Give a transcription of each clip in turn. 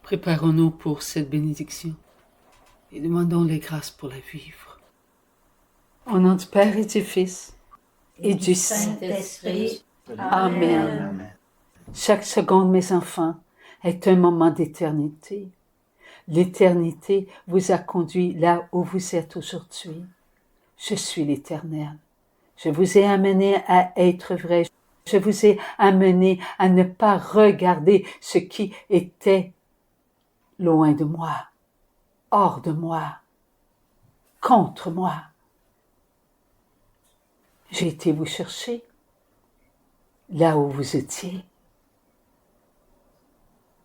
Préparons-nous pour cette bénédiction et demandons les grâces pour la vivre. Au nom du Père et du Fils et du Saint-Esprit. Amen. Chaque seconde, mes enfants, est un moment d'éternité. L'éternité vous a conduit là où vous êtes aujourd'hui. Je suis l'Éternel. Je vous ai amené à être vrai. Je vous ai amené à ne pas regarder ce qui était loin de moi, hors de moi, contre moi. J'ai été vous chercher là où vous étiez,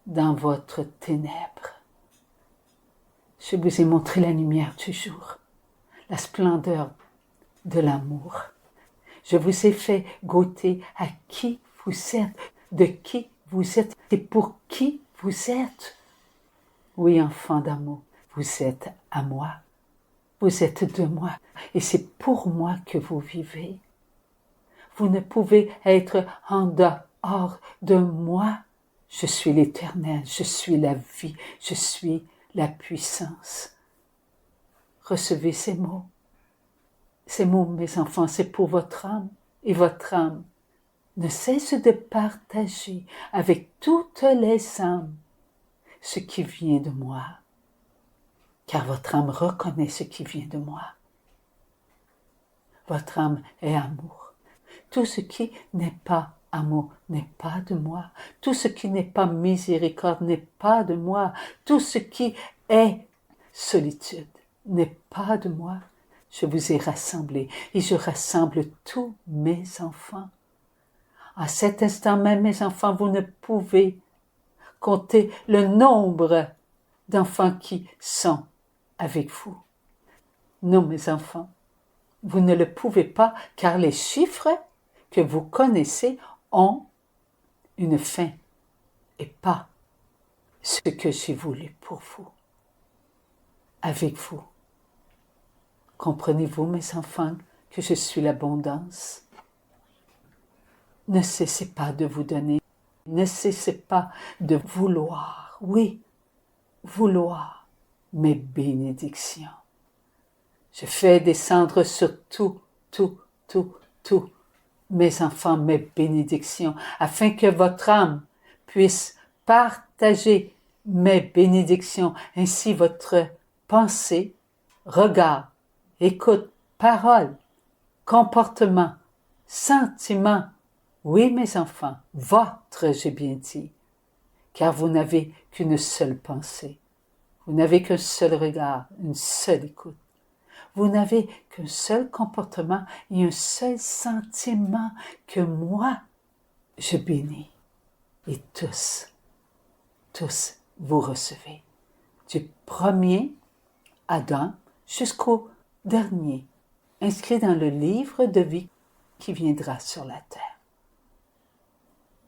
dans votre ténèbre. Je vous ai montré la lumière du jour, la splendeur de l'amour. Je vous ai fait goûter à qui vous êtes, de qui vous êtes et pour qui vous êtes. Oui, enfant d'amour, vous êtes à moi. Vous êtes de moi et c'est pour moi que vous vivez. Vous ne pouvez être en dehors de moi. Je suis l'Éternel, je suis la vie, je suis la puissance. Recevez ces mots. Ces mots, mes enfants, c'est pour votre âme. Et votre âme ne cesse de partager avec toutes les âmes ce qui vient de moi. Car votre âme reconnaît ce qui vient de moi. Votre âme est amour. Tout ce qui n'est pas amour n'est pas de moi. Tout ce qui n'est pas miséricorde n'est pas de moi. Tout ce qui est solitude n'est pas de moi. Je vous ai rassemblés et je rassemble tous mes enfants. À cet instant même, mes enfants, vous ne pouvez compter le nombre d'enfants qui sont avec vous. Non, mes enfants, vous ne le pouvez pas car les chiffres que vous connaissez ont une fin et pas ce que j'ai voulu pour vous, avec vous. Comprenez-vous, mes enfants, que je suis l'abondance? Ne cessez pas de vous donner, ne cessez pas de vouloir, oui, vouloir mes bénédictions. Je fais descendre sur tout, mes enfants, mes bénédictions, afin que votre âme puisse partager mes bénédictions. Ainsi votre pensée, regard, écoute, parole, comportement, sentiment. Oui, mes enfants, votre, j'ai bien dit, car vous n'avez qu'une seule pensée. Vous n'avez qu'un seul regard, une seule écoute. Vous n'avez qu'un seul comportement et un seul sentiment que moi, je bénis. Et tous, vous recevez. Du premier Adam jusqu'au dernier, inscrit dans le livre de vie qui viendra sur la terre.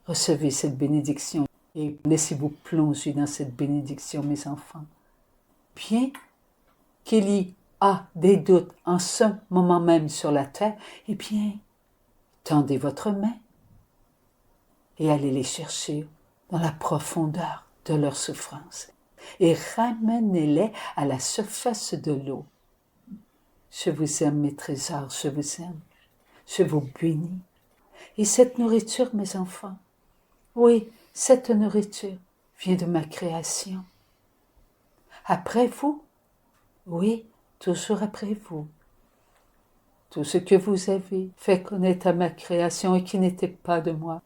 Recevez cette bénédiction et laissez-vous plonger dans cette bénédiction, mes enfants. Bien qu'il y a des doutes en ce moment même sur la terre, eh bien, tendez votre main et allez les chercher dans la profondeur de leur souffrance et ramenez-les à la surface de l'eau. Je vous aime, mes trésors, je vous aime. Je vous bénis. Et cette nourriture, mes enfants, oui, cette nourriture vient de ma création. Après vous, oui, toujours après vous. Tout ce que vous avez fait connaître à ma création et qui n'était pas de moi,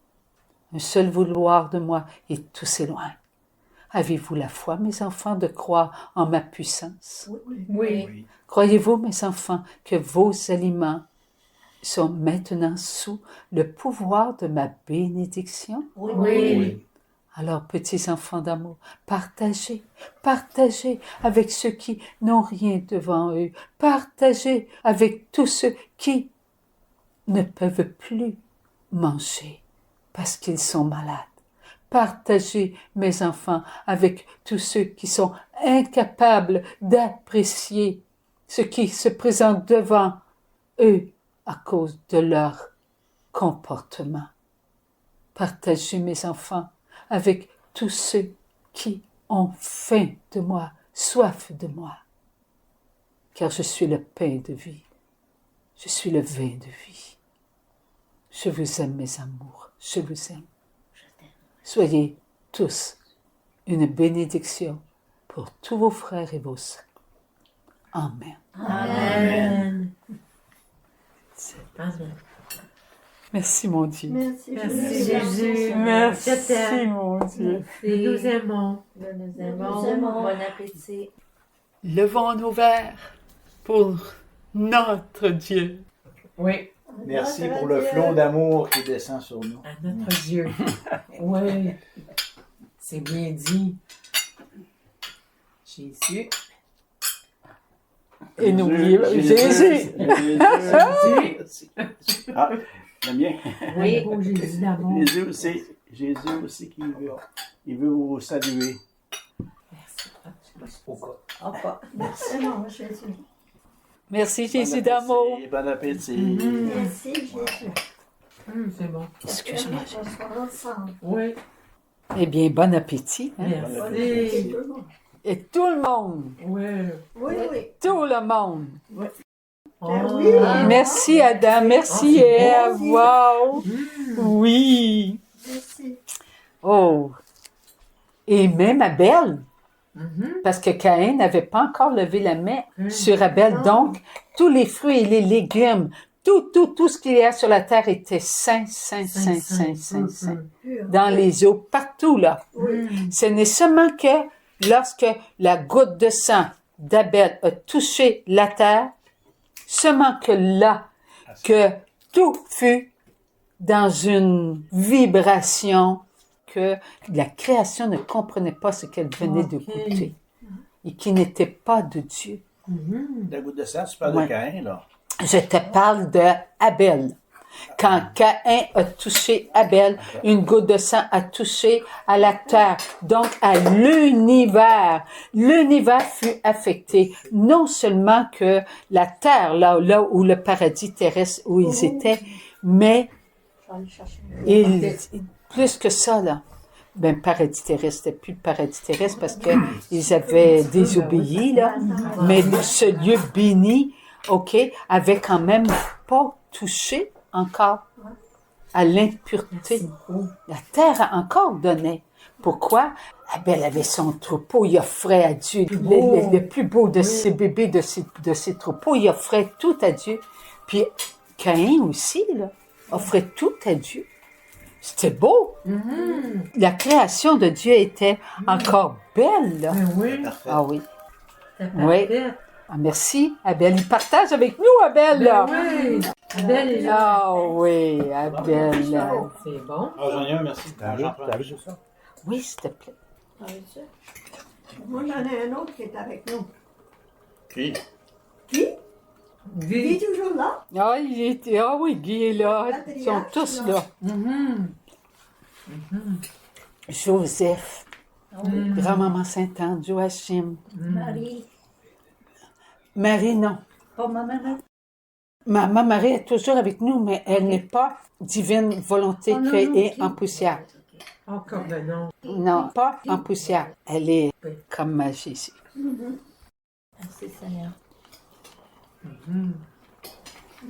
un seul vouloir de moi et tout s'éloigne. Avez-vous la foi, mes enfants, de croire en ma puissance? Oui. Croyez-vous, mes enfants, que vos aliments sont maintenant sous le pouvoir de ma bénédiction? Oui. Alors, petits enfants d'amour, partagez avec ceux qui n'ont rien devant eux. Partagez avec tous ceux qui ne peuvent plus manger parce qu'ils sont malades. Partagez, mes enfants, avec tous ceux qui sont incapables d'apprécier ce qui se présente devant eux à cause de leur comportement. Partagez, mes enfants, avec tous ceux qui ont faim de moi, soif de moi, car je suis le pain de vie, je suis le vin de vie. Je vous aime, mes amours, je vous aime. Soyez tous une bénédiction pour tous vos frères et vos sœurs. Amen. Amen. Amen. Merci, mon Dieu. Merci, Merci, Jésus. Merci, Je t'aime. mon Dieu. Nous nous aimons. Nous aimons. Bon appétit. Levons nos verres pour notre Dieu. Oui, Merci pour le flot d'amour qui descend sur nous. à notre Dieu. Oui, c'est bien dit. Jésus. Et n'oubliez pas, Jésus. Jésus. Ah, le mien. Oui, beau Jésus d'amour. Jésus aussi il veut vous saluer. Merci. Au cas. Enfin. Merci, mon Jésus. Merci, Bon Jésus appétit, d'amour. Bon appétit. Merci, Jésus. C'est bon. Excuse-moi. On sera ensemble. Oui, Eh bien, bon appétit. Hein? merci. Tout le monde. Et tout le monde, Oui. Oui, oui. tout le monde. Oh. oui. Merci, Adam. Merci, c'est Ève. bon. Wow. Mm. Oui. Merci. Oh. Et même Abel, Mhm. parce que Caïn n'avait pas encore levé la main Mm. sur Abel. Non. Donc, tous les fruits et les légumes, tout ce qu'il y a sur la terre était sain. Pur. Dans les eaux, partout là. Oui. Ce n'est seulement que lorsque la goutte de sang d'Abel a touché la terre, seulement que là, que tout fut dans une vibration que la création ne comprenait pas ce qu'elle venait de Ok. goûter et qui n'était pas de Dieu. Mhm. La goutte de sang, tu parles Ouais. de Caïn, là. Je te parle de Abel. Quand Caïn a touché Abel, une goutte de sang a touché à la terre, donc à l'univers. L'univers fut affecté. Non seulement que la terre, là où le paradis terrestre où ils étaient, mais Je vais aller chercher. plus que ça, là. Ben, paradis terrestre, c'était plus le paradis terrestre parce que ils avaient désobéi, là. Mais ce lieu béni, OK, avait quand même pas touché encore à l'impureté. Merci beaucoup. La terre a encore donné. Pourquoi? Abel avait son troupeau, il offrait à Dieu le plus beau de ses bébés, de ses troupeaux, il offrait tout à Dieu. Puis Caïn aussi, là, offrait tout à Dieu. C'était beau. Mhm. La création de Dieu était encore belle, là. Ben oui, Parfait. Ah oui. c'est Oui. parfait. Ah, merci, Abel. Il partage avec nous, Abel, là. Ben oui. Abel est là. Ah oui, Abel. là. C'est bon. Ah, j'en ai un, merci. J'en prends t'as juste ça. Oui, s'il te plaît. Ah, oui, ça. Moi, j'en ai un autre qui est avec nous. Qui? Qui? Il est Guy. toujours là. Ah oui, Guy est là. Ils sont tous là. Mhm. Joseph, Mhm. grand-maman Sainte-Anne, Joachim. Marie. Marie, non. Pas ma maman. Ma Marie est toujours avec nous, mais elle n'est pas divine volonté Oh, non, qui non, est qui? en poussière. Encore ben non. Non, pas en poussière. Elle est comme ma Jésus. Merci, Seigneur. Mhm.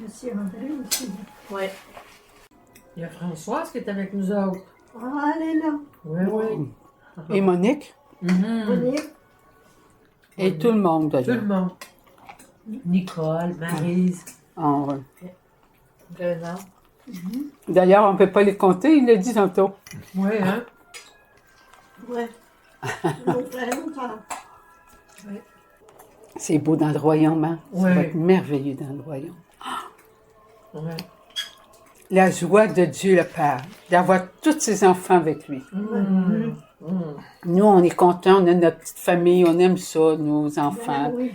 Monsieur André aussi. Oui. Il y a Françoise qui est avec nous autres. Ah, elle est là. Oui, oui. Et Monique, Mhm. Monique. et tout le monde Tout le d'ailleurs. monde. Nicole, Maryse. Ah, ouais. Bernard. D'ailleurs, on ne peut pas les compter, il l'a dit tantôt. Oui, hein? Ouais. Mon frère, longtemps. C'est beau dans le royaume, hein? Ça Ouais. va être merveilleux dans le royaume. Oui. La joie de Dieu le Père, d'avoir tous ses enfants avec lui. Mhm. Mhm. Nous, on est contents, on a notre petite famille, on aime ça, nos Ben enfants. oui.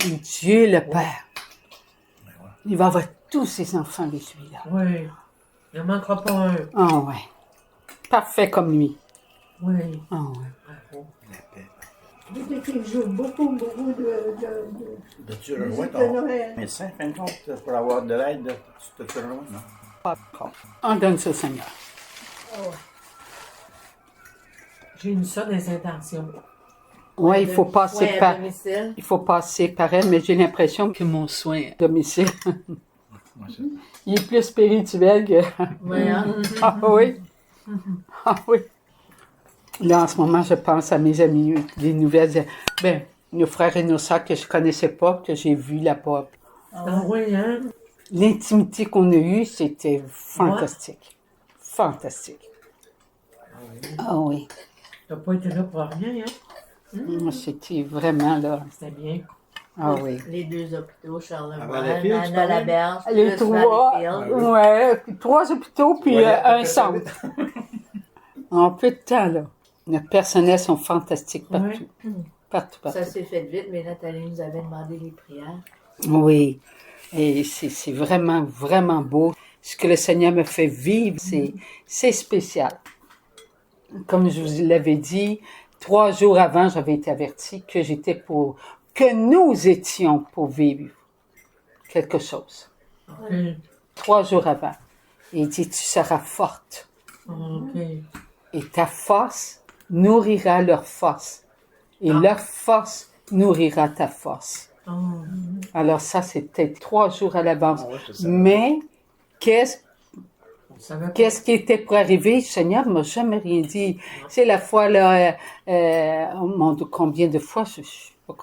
Et Dieu le Père, il va avoir tous ses enfants avec lui, là. Oui. Il n'en manquera pas un. Ah ouais. Parfait comme lui. Oui. Ah ouais. Bravo. La paix. Depuis qu'il joue beaucoup de De tu le roi, musique de ton Noël. médecin, fin de compte, pour avoir de l'aide, tu le roi, non? On donne ça au Seigneur. J'ai mis ça dans les intentions. Oui, il faut passer Soins à par... domicile. Il faut passer par elle, mais j'ai l'impression que mon soin à domicile, Moi, c'est- il est plus spirituel que... Ouais, hein? Ah oui. Ah oui. Là, en ce moment, je pense à mes amis, des nouvelles. Ben, nos frères et nos sœurs que je connaissais pas, que j'ai vus là-bas. Ah oui, hein? L'intimité qu'on a eue, c'était fantastique. Fantastique. Ah oui. T'as pas été là pour rien, hein? Moi, c'était vraiment là. C'était bien. Ah oui. Les deux hôpitaux, À Charlemagne, Valleyfield, tu Anna Laberge, Les plus trois. Valleyfield. Ouais, 3 hôpitaux, puis Ouais, un peut-être centre. En peu de temps, là. Les personnels sont fantastiques partout. Ouais. Partout, partout. Ça s'est fait vite, mais Nathalie nous avait demandé les prières. Oui. Et c'est vraiment, vraiment beau. Ce que le Seigneur me fait vivre, c'est spécial. Comme je vous l'avais dit, 3 jours avant, j'avais été avertie que nous étions pour vivre quelque chose. OK. 3 jours avant. Et il dit, tu seras forte. OK. Et ta force nourrira leur force. Et leur force nourrira ta force. Oh. Alors ça, c'était 3 jours à l'avance. Ah ouais, je sais. Mais qu'est-ce On savait pas. Qu'est-ce qui était pour arriver? Le Seigneur m'a jamais rien dit. C'est la fois, là, oh mon Dieu, combien de fois, je sais pas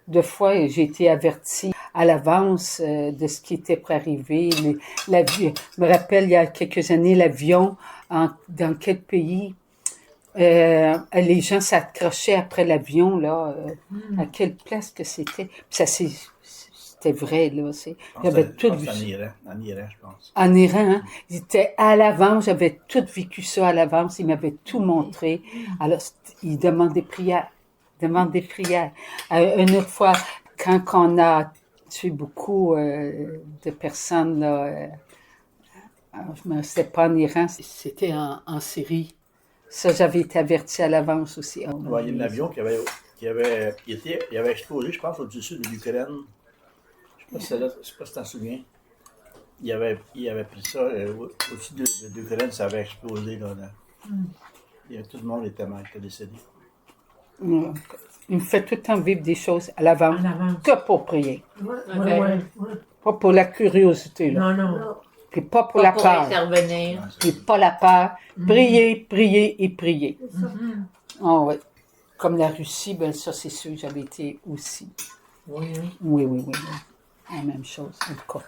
de fois, j'ai été avertie à l'avance de ce qui était pour arriver. Je me rappelle, il y a quelques années, l'avion, dans quel pays? Les gens s'accrochaient après l'avion, là, à quelle place que c'était. Puis ça, c'était vrai, là. J'avais tout vu En ça. Iran, je pense. En Iran, hein, ils étaient à l'avance, j'avais tout vécu ça à l'avance, ils m'avaient tout montré. Alors, ils demandent des prières, une autre fois, quand on a tué beaucoup de personnes, là, c'était pas en Iran, c'était en Syrie. Ça, j'avais été avertie à l'avance aussi. Ouais, il y a un avion qui avait explosé, je pense, au-dessus de l'Ukraine. Je sais pas si tu t'en souviens. Il avait pris ça au-dessus de l'Ukraine, ça avait explosé. Là. Tout le monde était décédé. Il me fait tout le temps vivre des choses à l'avance, À l'avance. que pour prier. Ouais, Ok. Ouais. Pas pour la curiosité, là. Non, non. non. Puis pas pour Pas la pour peur. intervenir. Puis pas la peur. Prier, prier et prier. C'est ça. Oh, oui. Comme la Russie, ben ça, c'est sûr, j'avais été aussi. Oui, hein. Oui. La même chose, en tout cas.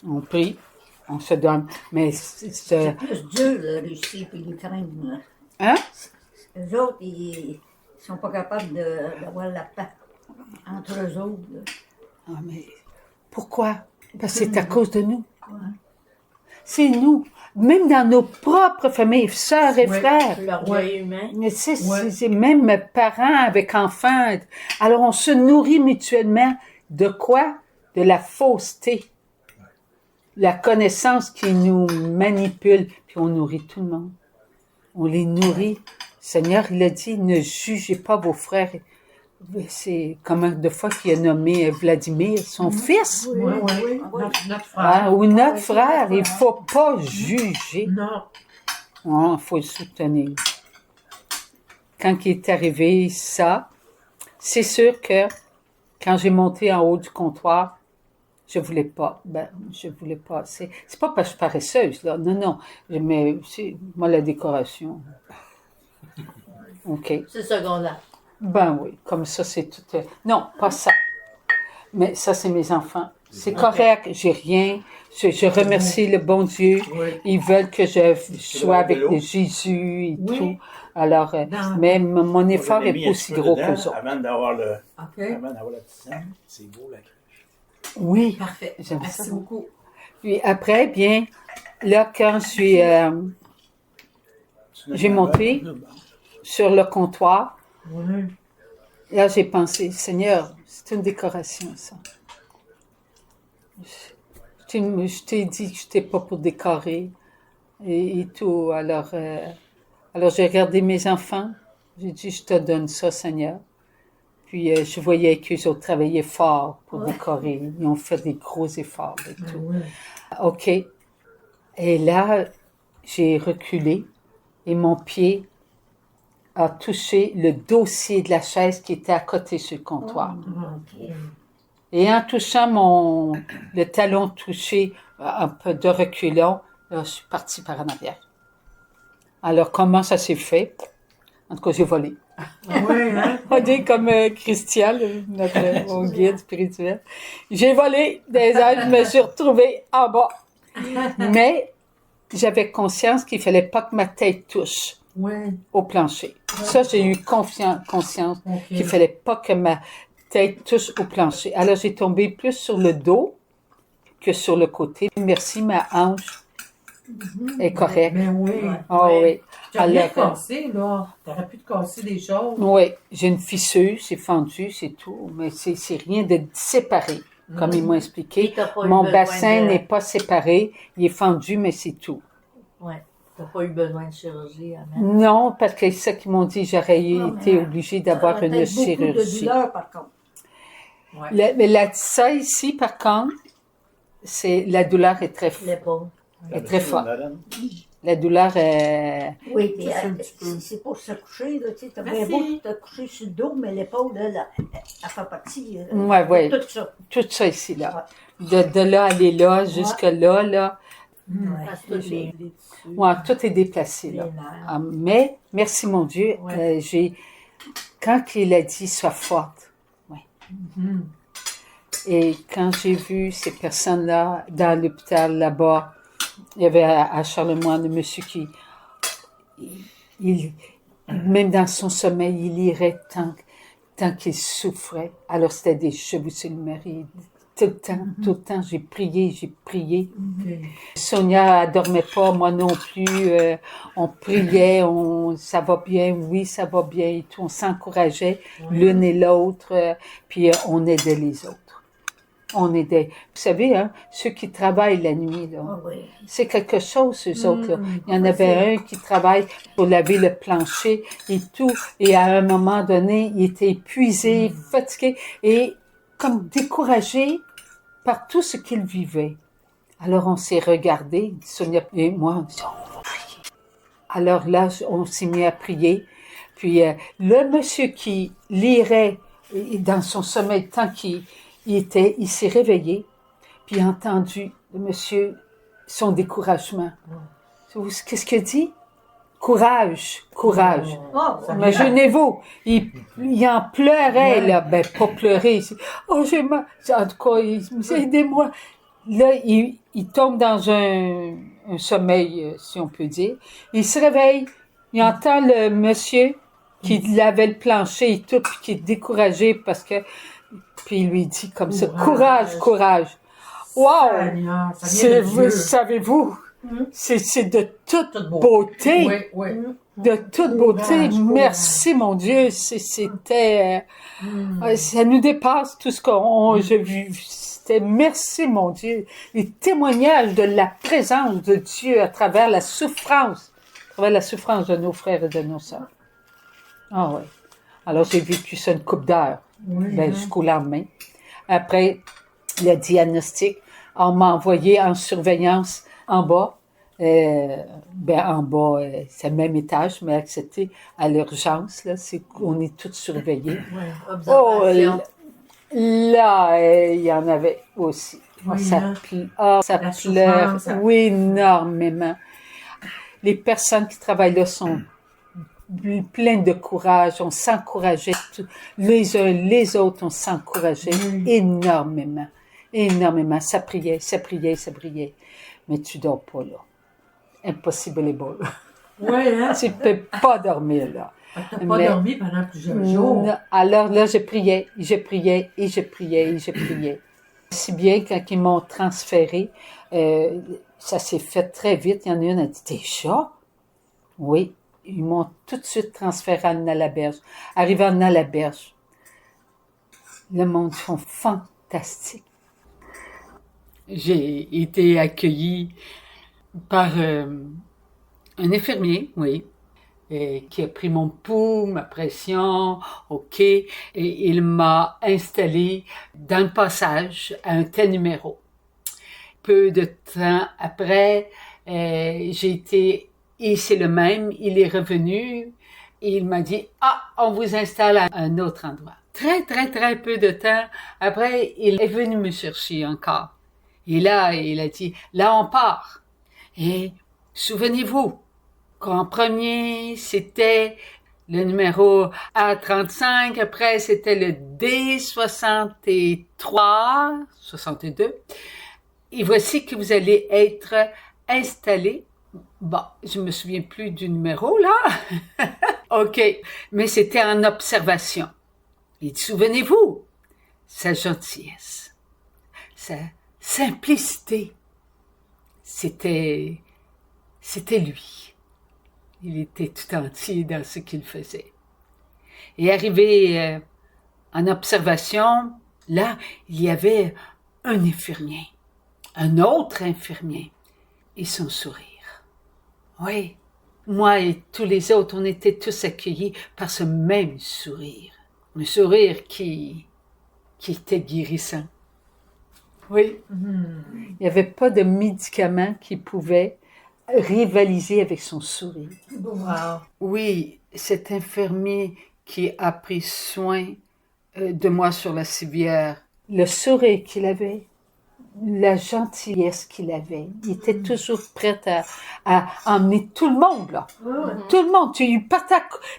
On prie, on se donne. Mais C'est plus dur, la Russie et l'Ukraine. Là. hein? Eux autres, ils sont pas capables d'avoir la paix entre eux autres. Là. Ah, mais pourquoi? Parce que c'est à cause de nous. C'est nous. Même dans nos propres familles, sœurs et Ouais. frères. L'orgueil humain. Mais c'est Ouais. même parents avec enfants. Alors, on se nourrit mutuellement de quoi? De la fausseté. La connaissance qui nous manipule. Puis on nourrit tout le monde. On les nourrit. Seigneur, il a dit, ne jugez pas vos frères. C'est comme de fois qu'il a nommé Vladimir, son fils. Oui, oui. oui. Notre frère. Ah, ou notre frère. Il faut pas juger. Non. Il faut le soutenir. Quand il est arrivé ça, c'est sûr que quand j'ai monté en haut du comptoir, je voulais pas. C'est pas parce que je suis paresseuse, là. Non. Mais c'est moi la décoration. OK. C'est secondaire. Ben oui, comme ça, c'est tout. Non, pas ça. Mais ça, c'est mes enfants. C'est correct, j'ai rien. Je remercie le bon Dieu. Oui. Ils veulent que je sois avec vélo. Jésus et Oui. tout. Alors, Dans- mais mon effort Moi, j'en ai est mis pas un aussi petit peu gros dedans que ça. Avant d'avoir OK. la tisane. C'est beau, la crèche. Oui, Parfait. j'aime Merci ça. beaucoup. Puis après, bien, là, quand je suis J'ai monté. sur le comptoir, Oui. là, j'ai pensé, Seigneur, c'est une décoration, ça. Je t'ai dit que je n'étais pas pour décorer et tout. Alors j'ai regardé mes enfants. J'ai dit, je te donne ça, Seigneur. Puis je voyais qu'eux autres travaillaient fort pour décorer. Ils ont fait des gros efforts et Ah tout. oui. OK. Et là, j'ai reculé et mon pied a touché le dossier de la chaise qui était à côté sur le comptoir. OK. Et en touchant le talon touché un peu de reculons, là, je suis partie par en arrière. Alors, comment ça s'est fait? En tout cas, j'ai volé. Oui, hein? On dit comme Christian, mon guide spirituel. J'ai volé des ailes, je me suis retrouvée en bas. Mais j'avais conscience qu'il fallait pas que ma tête touche Oui. au plancher. Ça, j'ai eu conscience OK. qu'il fallait pas que ma tête touche au plancher. Alors, j'ai tombé plus sur le dos que sur le côté. Merci, ma hanche est correcte. Ben oui. Ah oui. Tu as rien Alors, cassé, là. Tu aurais pu te casser des choses. oui, j'ai une fissure, c'est fendu, c'est tout, mais c'est rien de séparé, comme ils m'ont expliqué. Et t'as pas eu Mon besoin bassin de- n'est pas séparé, il est fendu, mais c'est tout. Ouais. T'as pas eu besoin de chirurgie à mettre. Non, parce que c'est ça qu'ils m'ont dit, j'aurais Non, mais été obligée d'avoir Ça aurait une peut-être beaucoup de chirurgie. douleur, par contre. Mais ça ici, par contre, la douleur est très, L'épaule. est très forte. Lorraine. La douleur est... Oui, puis Ça, c'est un petit peu. c'est pour se coucher, là, tu sais, t'as bien Merci. beau te coucher sur le dos, mais l'épaule, elle fait partie Ouais. de tout ça. Tout ça ici, là. De là, aller là, jusque là, là. Parce que les tissus, Ouais, tout est déplacé, les là. nerfs. Ah, mais, merci mon Dieu, Ouais. quand il a dit sois forte, Mhm. et quand j'ai vu ces personnes-là dans l'hôpital là-bas, il y avait à Charlemagne un monsieur qui, même dans son sommeil, il lirait tant qu'il souffrait. Alors c'était des cheveux sur le mari. Tout le temps, j'ai prié. OK. Sonia elle dormait pas, moi non plus. On priait, ça va bien, oui, ça va bien et tout. On s'encourageait l'une et l'autre, puis on aidait les autres. On aidait. Vous savez, hein, ceux qui travaillent la nuit, là, Ah oui. c'est quelque chose, eux autres. Là. Il y en avait un qui travaille pour laver le plancher et tout. Et à un moment donné, il était épuisé, fatigué et comme découragé par tout ce qu'il vivait. Alors on s'est regardé, Sonia et moi, on dit, on va prier. Alors là, on s'est mis à prier. Puis le monsieur qui lirait dans son sommeil, tant qu'il il s'est réveillé, puis il a entendu le monsieur, son découragement. Qu'est-ce qu'il dit? Courage. Oh, Imaginez-vous, il en pleurait, là. Ben, pas pleurer. Oh, j'ai mal. En tout cas, il me dit, aidez-moi. Là, il tombe dans un sommeil, si on peut dire. Il se réveille. Il entend le monsieur qui lavait le plancher et tout, puis qui est découragé parce que, puis il lui dit comme ça, courage. Wow! Seigneur, ça vient C'est, de Dieu. savez-vous, c'est de toute Toute beauté. Oui, oui. De toute beauté. Courage. Merci, mon Dieu. C'était, ça nous dépasse tout ce j'ai vu. C'était merci, mon Dieu. Les témoignages de la présence de Dieu à travers la souffrance de nos frères et de nos sœurs. Ah ouais. Alors, j'ai vécu ça une couple d'heures. Oui, Ben, jusqu'au lendemain. Après, le diagnostic, on m'a envoyé en surveillance en bas. En bas, c'est le même étage, mais accepté à l'urgence, là, on est tous surveillés. Oh, Observation. là, il y en avait aussi. Oui, ça hein. ça La pleure. souffrance, ça- Oui, énormément. Les personnes qui travaillent là sont pleines de courage. On s'encourageait les uns les autres, on s'encourageait énormément. Ça priait. Mais tu dors pas là. Impossible. Oui, hein? Tu peux pas dormir là. T'as pas Mais- dormi pendant plusieurs jours. Non. Alors là, je priais. Si bien, quand ils m'ont transféré, ça s'est fait très vite. Il y en a une qui a dit, déjà? Oui. Ils m'ont tout de suite transféré à Nalaberge. Arrivé à Nalaberge, le monde sont fantastique. J'ai été accueillie par un infirmier, oui, qui a pris mon pouls, ma pression, OK, et il m'a installé dans le passage à un tel numéro. Peu de temps après, j'ai été, et c'est le même, il est revenu, Et il m'a dit, on vous installe à un autre endroit. Très, très, très peu de temps après, il est venu me chercher encore. Et là, il a dit, là, on part. Et souvenez-vous qu'en premier, c'était le numéro A35, après, c'était le D63, 62. Et voici que vous allez être installé. Bon, je me souviens plus du numéro, là. OK. Mais c'était en observation. Et souvenez-vous, sa gentillesse, sa simplicité, c'était lui. Il était tout entier dans ce qu'il faisait. Et arrivé en observation, là, il y avait un infirmier, un autre infirmier, et son sourire. Oui, moi et tous les autres, on était tous accueillis par ce même sourire. Un sourire qui était guérissant. Oui. Il n'y avait pas de médicament qui pouvait rivaliser avec son sourire. Wow. Oui, cet infirmier qui a pris soin de moi sur la civière. Le sourire qu'il avait, la gentillesse qu'il avait. Il était toujours prêt à emmener tout le monde, là. Tout le monde. Il partait,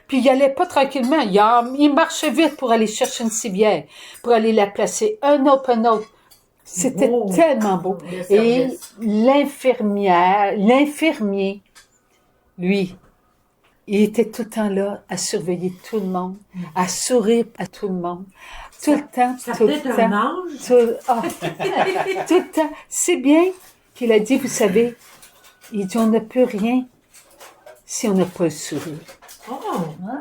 puis il allait pas tranquillement. Il marchait vite pour aller chercher une civière, pour aller la placer un autre. C'était tellement beau. Et l'infirmier, lui, il était tout le temps là à surveiller tout le monde, à sourire à tout le monde. Tout le temps, tout le temps. Un ange. Tout le temps. C'est bien qu'il a dit, vous savez, il dit, on ne peut rien si on n'a pas le sourire. Oh.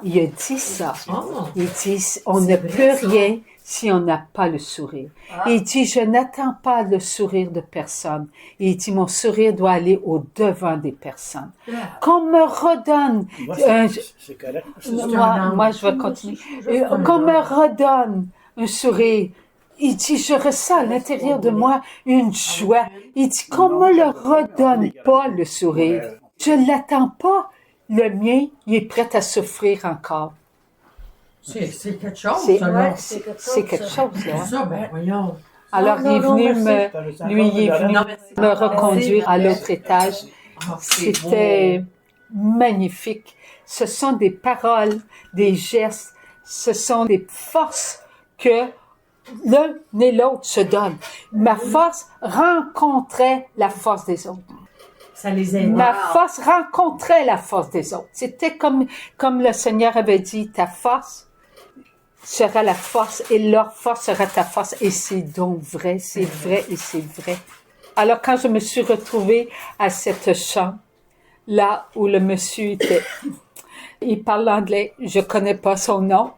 Il a dit ça. Oh. Il dit, on ne peut rien si on n'a pas le sourire. Il dit, je n'attends pas le sourire de personne. Il dit, mon sourire doit aller au-devant des personnes. Qu'on me redonne... C'est correct. Moi, je vais continuer. Qu'on me redonne un sourire. Il dit, je ressens à l'intérieur de moi une joie. Il dit, qu'on me le redonne pas, le sourire. Je l'attends pas. Le mien, il est prêt à souffrir encore. C'est quelque chose, C'est ça, là. quelque chose, là. Ça, ben, voyons. Alors, il est venu me reconduire à l'autre étage. C'était magnifique. Ce sont des paroles, des gestes, ce sont des forces que l'un et l'autre se donnent. Ma force rencontrait la force des autres. Ça les aide. Ma force rencontrait la force des autres. C'était comme le Seigneur avait dit, ta force sera la force et leur force sera ta force. Et c'est donc vrai, c'est vrai et c'est vrai. Alors quand je me suis retrouvée à cette chambre, là où le monsieur était, il parle anglais, je connais pas son nom,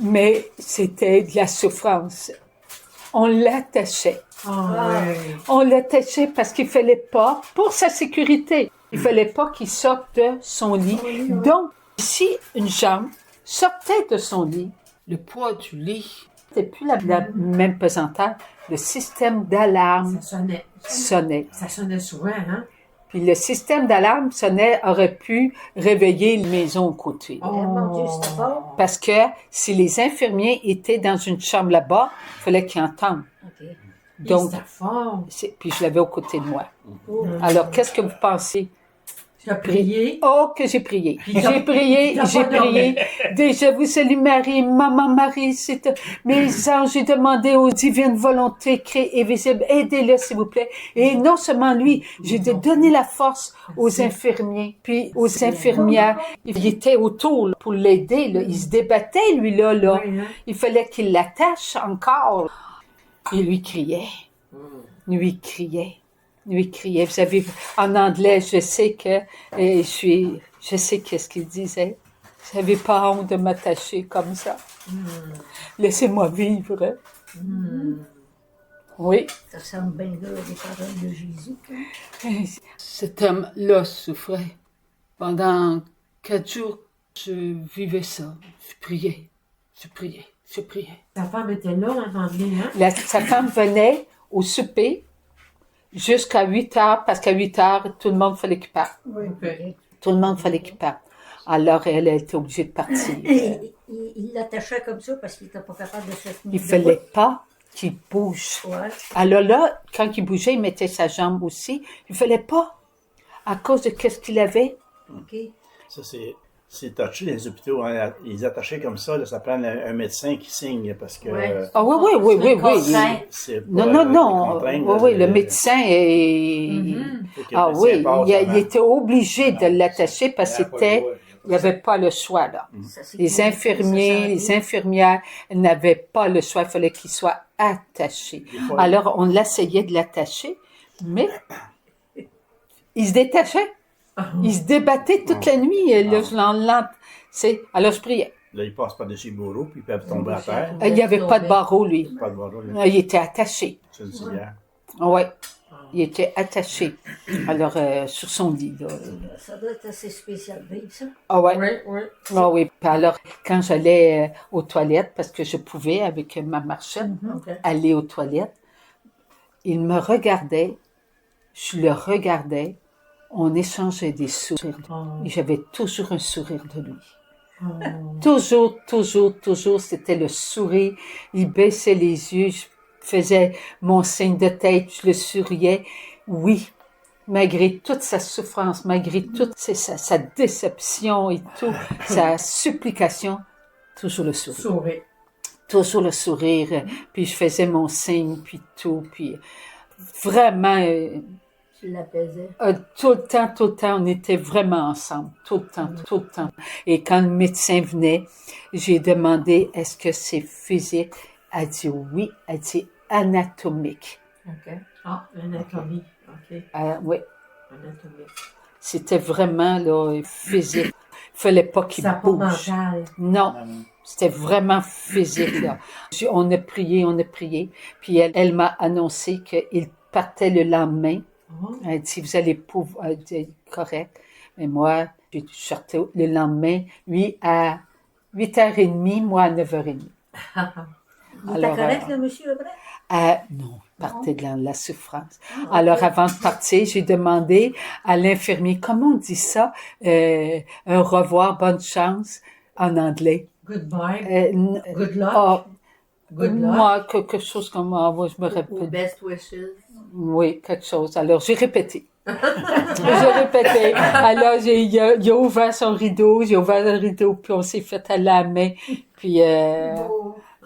mais c'était de la souffrance. On l'attachait. Oh, ouais. On l'attachait parce qu'il fallait pas, pour sa sécurité, il fallait pas qu'il sorte de son lit. Donc, si une jambe sortait de son lit, le poids du lit n'était plus la même pesanteur. Le système d'alarme Ça sonnait. Ça sonnait souvent, hein? Puis le système d'alarme sonnait aurait pu réveiller les maisons aux côtés. Oh. Mon Dieu, c'était fort. Parce que si les infirmiers étaient dans une chambre là-bas, il fallait qu'ils entendent. OK. Donc, C'était fort. puis je l'avais aux côtés de moi. Alors, qu'est-ce que vous pensez? Tu as prié. Oh, que j'ai prié. Puis t'as- J'ai prié, t'as j'ai pas dormi. prié. Déjà, vous salue Marie, Maman Marie, mes anges, j'ai demandé aux divines volontés créées et visibles, aidez-le, s'il vous plaît. Et non seulement lui, j'ai donné la force aux infirmiers, puis aux infirmières. Il était autour pour l'aider, là. Il se débattait, lui, là. Oui, hein? Il fallait qu'il l'attache encore. Et lui criait. Lui criait. Vous savez, en anglais, je sais qu'est-ce qu'il disait. Vous n'avez pas honte de m'attacher comme ça. Laissez-moi vivre. Oui. Ça ressemble bien là les paroles de Jésus. Cet homme-là souffrait. Pendant 4 jours, je vivais ça. Je priais. Ta femme était là, entendez, hein? Sa femme venait au souper jusqu'à 8 heures, parce qu'à 8 heures, tout le monde fallait qu'il parte. Oui. Ok. Tout le monde fallait qu'il parte. Alors, elle a été obligée de partir. Il l'attachait comme ça parce qu'il n'était pas capable de se tenir. Il fallait pas qu'il bouge. Ouais. Alors là, quand il bougeait, il mettait sa jambe aussi. Il fallait pas, à cause de qu'est-ce qu'il avait. OK. Ça, c'est touché dans les hôpitaux. Hein. Ils attachaient comme ça, là, ça prend un médecin qui signe parce que. Ouais. Ah oui. C'est Non, pas, non, des non. contraintes, Oui, là, le médecin est... faut que le Ah médecin oui, passe il avant. était obligé de l'attacher parce que Il il n'y avait pas le choix, là. Ça, c'est Les pour infirmiers, sa les santé. infirmières n'avaient pas le choix, il fallait qu'ils soient attachés. Des fois, Alors, on l'essayait de l'attacher, mais il se détachait. Il se débattait toute la nuit. Et là, alors, je priais. là, ils passent par-dessus le bourreau, puis ils peuvent tomber à terre. Il n'y avait pas de barreau, lui. Pas de barreau, là. Il était attaché. C'est une civière. Oui, il était attaché. Alors, sur son lit, là. Ça doit être assez spécial, vivre ça. Ah ouais. Oui. Ah oui. Puis alors, quand j'allais aux toilettes, parce que je pouvais, avec ma marchette, OK. aller aux toilettes, il me regardait, je le regardais, on échangeait des sourires. Et j'avais toujours un sourire de lui. Toujours, c'était le sourire. Il baissait les yeux, je faisais mon signe de tête, je le souriais. Oui, malgré toute sa souffrance, malgré toute sa déception et tout, sa supplication, toujours le sourire. Souris. Toujours le sourire, puis je faisais mon signe, puis tout, puis vraiment, Tu l'apaisais. tout le temps, on était vraiment ensemble, tout le temps. Et quand le médecin venait, j'ai demandé, est-ce que c'est physique? Elle dit oui, elle dit anatomique. OK. Ah, l'anatomie. OK. Oui, Anatomie. c'était vraiment là, physique. Il fallait pas qu'il Ça pas bouge. mental. Non, c'était vraiment physique, là. On a prié, puis elle m'a annoncé qu'il partait le lendemain. Oh. Elle dit, vous allez pouvoir, elle dit, correct. Mais moi, je sortais le lendemain, lui à 8h30, moi à 9h30. Il Alors, était correct, le monsieur, après? Non, il partait de la souffrance. Alors, avant de partir, j'ai demandé à l'infirmier, comment on dit ça? Un revoir, bonne chance, en anglais. Goodbye. Good luck. Ah, Good luck. moi, quelque chose comme moi, je me Ou répète. best wishes. Oui, quelque chose. Alors, j'ai répété. Alors, il a ouvert son rideau, j'ai ouvert le rideau, puis on s'est fait à la main. Puis, là,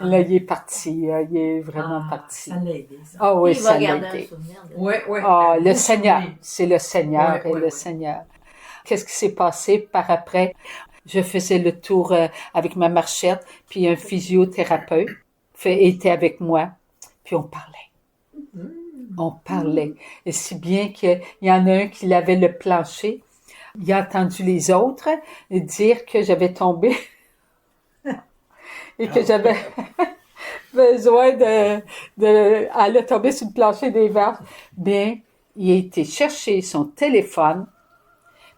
il est parti. Il est vraiment parti. Ça l'a aidé, ça. Ah oui, Il va ça l'a garder un aidé. souvenir de Oui. Ah, le Seigneur. C'est le Seigneur Ouais, et le Seigneur. Qu'est-ce qui s'est passé par après? Je faisais le tour avec ma marchette, puis un physiothérapeute était avec moi, puis on parlait. On parlait. Et si bien qu'il y en a un qui lavait le plancher, il a entendu les autres dire que j'avais tombé et que j'avais besoin elle a tombé sur le plancher des vaches. Bien, il a été chercher son téléphone,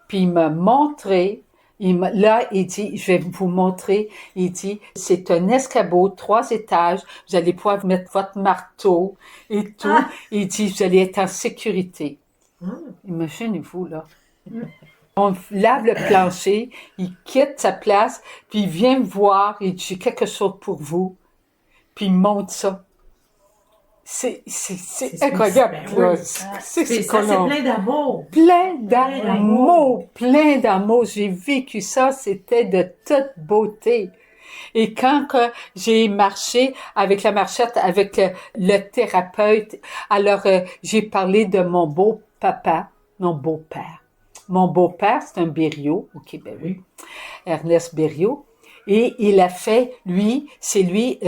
puis il m'a montré. Là, il dit, je vais vous montrer. Il dit, c'est un escabeau, 3 étages. Vous allez pouvoir mettre votre marteau et tout. Il dit, vous allez être en sécurité. Imaginez-vous, là. On lave le plancher, il quitte sa place, puis il vient me voir, il dit, j'ai quelque chose pour vous. Puis il montre ça. C'est incroyable, ben là. oui. C'est Ça, qu'on c'est a- plein d'amour. plein d'amour. J'ai vécu ça, c'était de toute beauté. Et quand que j'ai marché avec la marchette, avec le thérapeute, alors j'ai parlé de mon beau-papa, mon beau-père. Mon beau-père, c'est un Berriot au Québec, oui. Ernest Berriot. Et il a fait, c'est lui,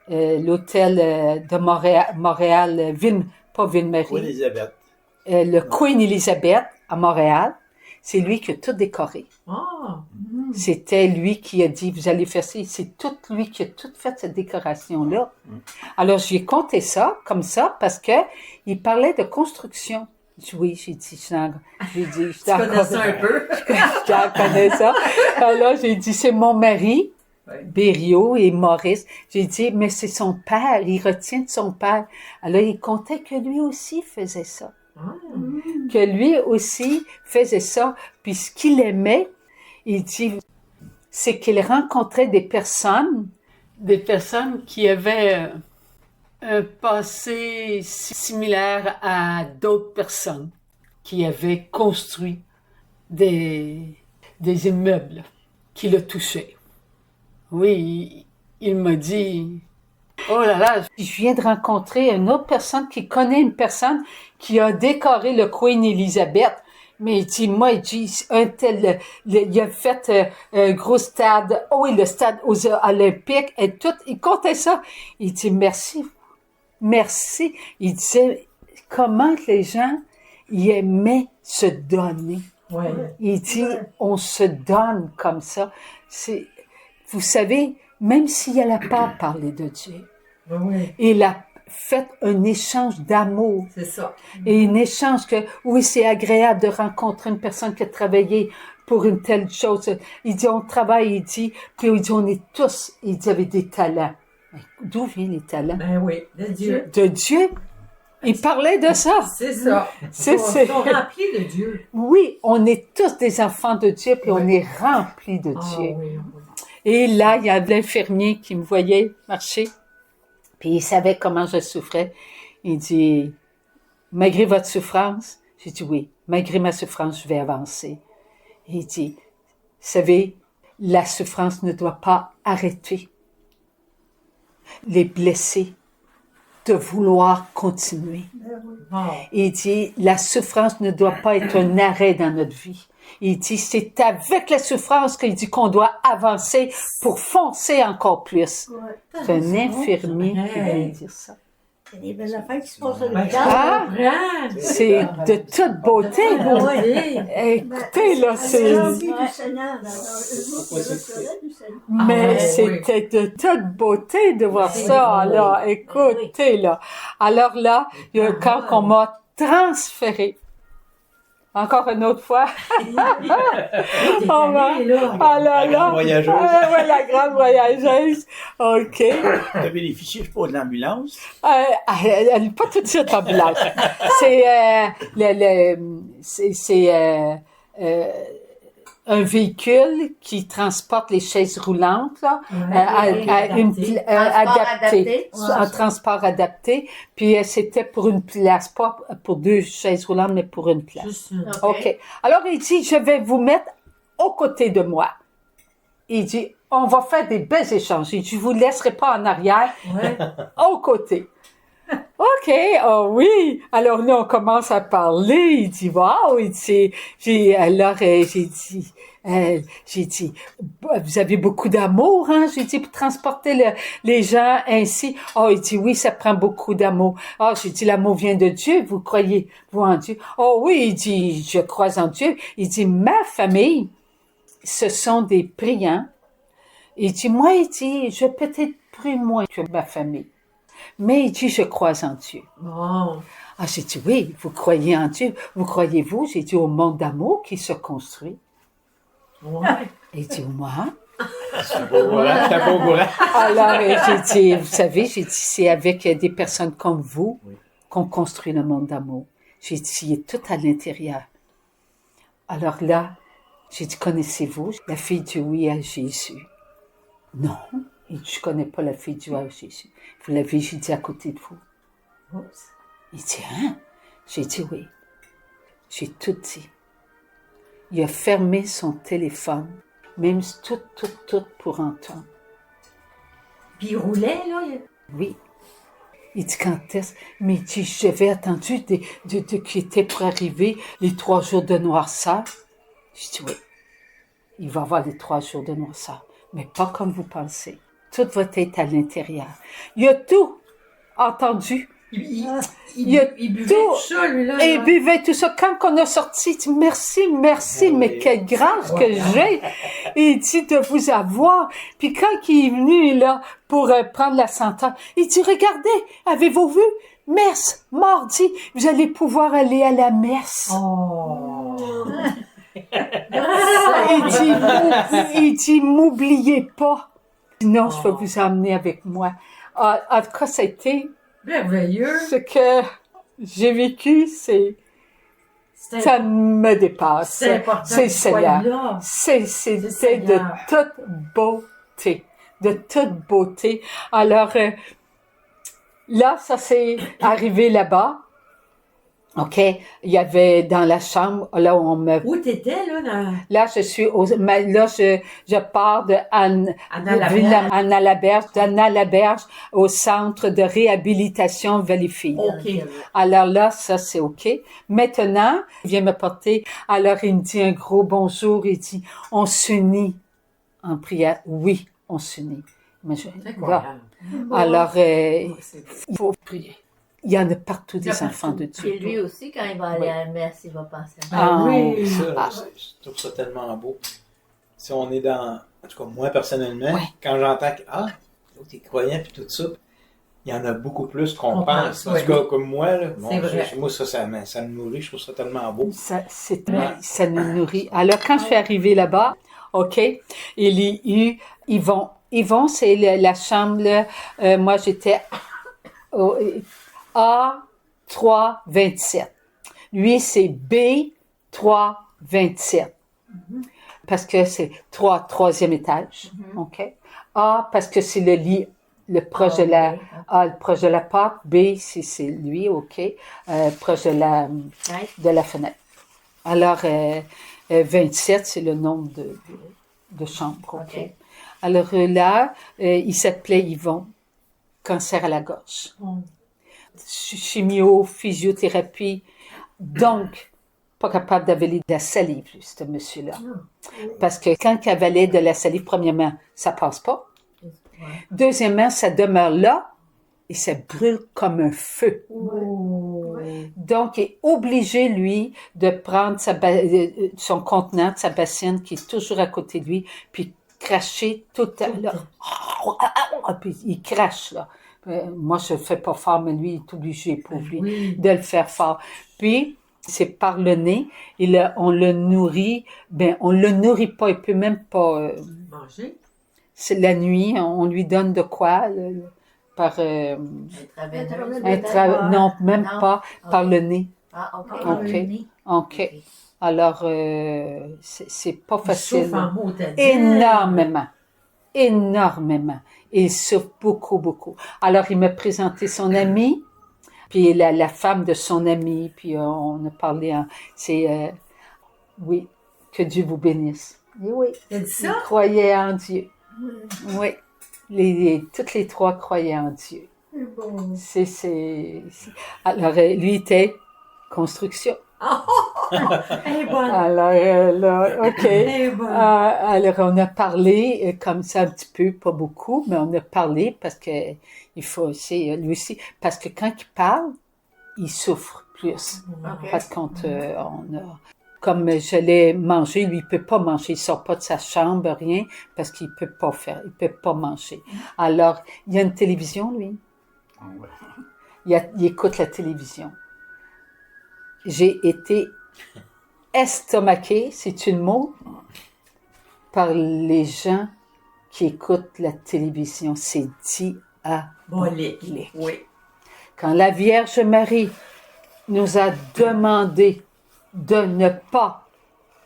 l'hôtel de Montréal, pas Ville-Marie. Oui, Elisabeth. Le Queen Elizabeth à Montréal. C'est lui qui a tout décoré. Ah. C'était lui qui a dit, vous allez faire ça. C'est tout lui qui a tout fait cette décoration-là. Alors, j'ai compté ça, comme ça, parce que il parlait de construction. Oui, j'ai dit, je connais ça un peu. je connais ça. Alors, j'ai dit, c'est mon mari, Berriot et Maurice. J'ai dit, mais c'est son père, il retient de son père. Alors, il comptait que lui aussi faisait ça. Que lui aussi faisait ça. Puis ce qu'il aimait, il dit, c'est qu'il rencontrait des personnes qui avaient un passé similaire à d'autres personnes qui avaient construit des immeubles qui le touchaient. Oui, il m'a dit, oh là là, je viens de rencontrer une autre personne qui connaît une personne qui a décoré le Queen Elizabeth. Mais il dit, moi, il dit, il a fait un gros stade, oui, le stade aux Olympiques et tout, il comptait ça. Il dit, merci. Il disait, comment que les gens, ils aimaient se donner. Ouais. Il dit, on se donne comme ça. Vous savez, même s'il n'allait pas parler de Dieu, Oui. il a fait un échange d'amour. C'est ça. Et un échange que, oui, c'est agréable de rencontrer une personne qui a travaillé pour une telle chose. Il dit, on travaille, il dit, puis il dit, on est tous, il dit, avec des talents. D'où viennent les talents? Ben oui, de Dieu. De Dieu. Il parlait de ça. C'est ça. C'est- Ils sont remplis de Dieu. Oui, on est tous des enfants de Dieu, puis on Oui. est remplis de Ah Dieu. oui. Et là, il y a l'infirmier qui me voyait marcher, puis il savait comment je souffrais. Il dit, malgré votre souffrance, j'ai dit oui, malgré ma souffrance, je vais avancer. Il dit, vous savez, la souffrance ne doit pas arrêter les blessés de vouloir continuer. Ah. Il dit, la souffrance ne doit pas être un arrêt dans notre vie. Il dit, c'est avec la souffrance qu'il dit qu'on doit avancer pour foncer encore plus. Ouais. C'est un infirmier qui Hey. vient dire ça. Il y a des belles affaires qui se passent Ben, là-dedans. Ah! comprends. C'est de toute beauté. Oui. Écoutez, là, c'est... Rempli du Seigneur. Alors, eux autres, ils resteraient du Seigneur. Mais ouais, c'était de toute beauté de voir C'est ça. beau. Alors, écoutez, là. Alors là, il y a quand on m'a transféré, encore une autre fois, T'es allé, là. ah là La grande là, voyageuse. ouais, la grande voyageuse, ok. Tu avais les fichiers, je sais pas, de l'ambulance. Elle n'est pas tout de suite ambulance. C'est un véhicule qui transporte les chaises roulantes là, adapté, un transport adapté. Puis c'était pour une place, pas pour 2 chaises roulantes, mais pour une place. Juste une. OK. Alors il dit, je vais vous mettre aux côtés de moi. Il dit, on va faire des belles échanges. Il dit, je vous laisserai pas en arrière, Ouais. aux côtés. OK, oh oui. Alors là, on commence à parler. Il dit, wow, il dit, j'ai dit, vous avez beaucoup d'amour, hein? J'ai dit, pour transporter les gens ainsi. Oh, il dit, oui, ça prend beaucoup d'amour. Oh, j'ai dit, l'amour vient de Dieu. Vous croyez, vous, en Dieu? Oh oui, il dit, je crois en Dieu. Il dit, ma famille, ce sont des priants. Il dit, moi, il dit, je peut-être plus moins que ma famille. Mais il dit, je crois en Dieu. Bon. Ah, j'ai dit, oui, vous croyez en Dieu. Vous croyez-vous? J'ai dit, au monde d'amour qui se construit. Ouais. Il dit, moi. C'est pas au courant. J'étais pas au courant. Alors, j'ai dit, vous savez, j'ai dit, c'est avec des personnes comme vous Oui. qu'on construit le monde d'amour. J'ai dit, il est tout à l'intérieur. Alors là, j'ai dit, connaissez-vous la fille du oui à Jésus? Non. Il dit, je connais pas la fille du oui à Jésus. Vous l'avez, j'ai dit, à côté de vous. Oups. Il dit, hein? J'ai dit oui. J'ai tout dit. Il a fermé son téléphone, même tout pour entendre. Puis il roulait, là. Oui. Il dit, quand est-ce? Mais il dit, j'avais attendu qui était pour arriver les 3 jours de noirceur. Je dis, oui. Il va y avoir les 3 jours de noirceur, mais pas comme vous pensez. Tout va être à l'intérieur. Il a tout entendu. Il a Il buvait tout- tout ça, lui, là. Et il là. buvait tout ça. Quand on a sorti, il dit, merci, mais quelle grâce que j'ai. Il dit de vous avoir. Puis quand il est venu, là, pour prendre la sentence, il dit, regardez, avez-vous vu? Messe, mardi, vous allez pouvoir aller à la messe. Oh. Il dit, m'oubliez pas. Sinon, je vais vous emmener avec moi. En tout cas, ça a été Merveilleux. ce que j'ai vécu, c'est Ça me dépasse. C'est important C'est le qu'il soit Seigneur. là. C'était de Seigneur. toute beauté. De toute beauté. Alors, là, ça s'est arrivé là-bas. OK? Il y avait dans la chambre, là où on me... Où t'étais, là, dans... Là, je suis là, je pars de Anna Laberge, d'Anna Laberge au centre de réhabilitation Valleyfield. OK. Alors là, ça, c'est OK. Maintenant, il vient me porter. Alors, il me dit un gros bonjour. Il dit, on s'unit en prière. Oui, on s'unit. Mais C'est incroyable. alors, C'est- il faut prier. Il y en a partout Il y a des enfants de Dieu. Et lui aussi, quand il va aller à la messe, il va penser à ça. Ah, Ah, oui. Ça, Ah. je trouve ça tellement beau. Si on est dans, en tout cas moi personnellement, Ouais. quand j'entends que l'autre est croyant puis tout ça, il y en a beaucoup plus qu'on On pense. pense, En tout cas, comme moi, là, C'est vrai. moi ça me nourrit, je trouve ça tellement beau. Ça nous nourrit. Alors, quand je suis arrivée là-bas, OK, il y a eu Yvon. Yvon, c'est la chambre, là, moi, j'étais au A327. Lui, c'est B327. Parce que c'est troisième étage. OK? A, parce que c'est le lit, le proche de la, A, le proche de la porte. B, c'est lui, OK? Proche de la fenêtre. Alors, 27, c'est le nombre de chambres. OK? OK. Alors là, il s'appelait Yvon, cancer à la gorge. Chimio, physiothérapie. Donc, pas capable d'avaler de la salive, lui, ce monsieur-là. Parce que quand il avalait de la salive, premièrement, ça passe pas. Deuxièmement, ça demeure là et ça brûle comme un feu. Donc, il est obligé, lui, de prendre son contenant, sa bassine qui est toujours à côté de lui, puis cracher tout à l'heure. Puis il crache, là. Moi, je le fais pas fort, mais lui, il est obligé, pour lui, de le faire fort. Puis, c'est par le nez, et là, on le nourrit, on le nourrit pas, il peut même pas... Manger? c'est la nuit, on lui donne de quoi, par... non, même Non. pas, par le nez. Ah, OK. OK. OK. Alors, c'est pas facile. Sauf en mots, t'as dit. Énormément. Énormément. Il souffre beaucoup, beaucoup. Alors, il m'a présenté son ami, puis la femme de son ami, puis on a parlé, oui, que Dieu vous bénisse. Et oui, T'as dit ils ça? croyaient en Dieu. Oui, toutes les trois croyaient en Dieu. Alors, lui était construction. Elle est bonne. Alors, là, OK. Elle est bonne. Alors, on a parlé comme ça un petit peu, pas beaucoup, mais on a parlé parce que il faut aussi, lui aussi, parce que quand il parle, il souffre plus. OK. Parce qu'on comme j'allais manger, lui, il peut pas manger, il sort pas de sa chambre, rien, parce qu'il peut pas manger. Alors, il y a une télévision, lui. Il écoute la télévision. J'ai été estomaquée, c'est une mot, par les gens qui écoutent la télévision. C'est diabolique. Oui. Quand la Vierge Marie nous a demandé de ne pas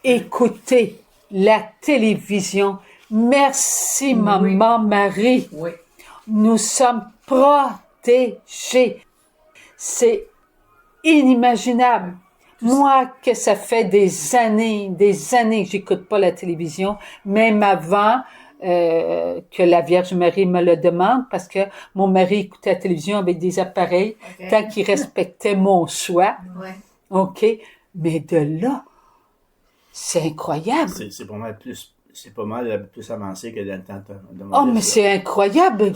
écouter la télévision, merci Maman Marie, Oui. nous sommes protégés. C'est inimaginable. Moi, que ça fait des années que j'écoute pas la télévision, même avant que la Vierge Marie me le demande, parce que mon mari écoutait la télévision avec des appareils, OK. tant qu'il respectait mon choix. Ouais. OK? Mais de là, c'est incroyable. C'est pas mal plus avancé que dans le temps de Oh, mais c'est incroyable.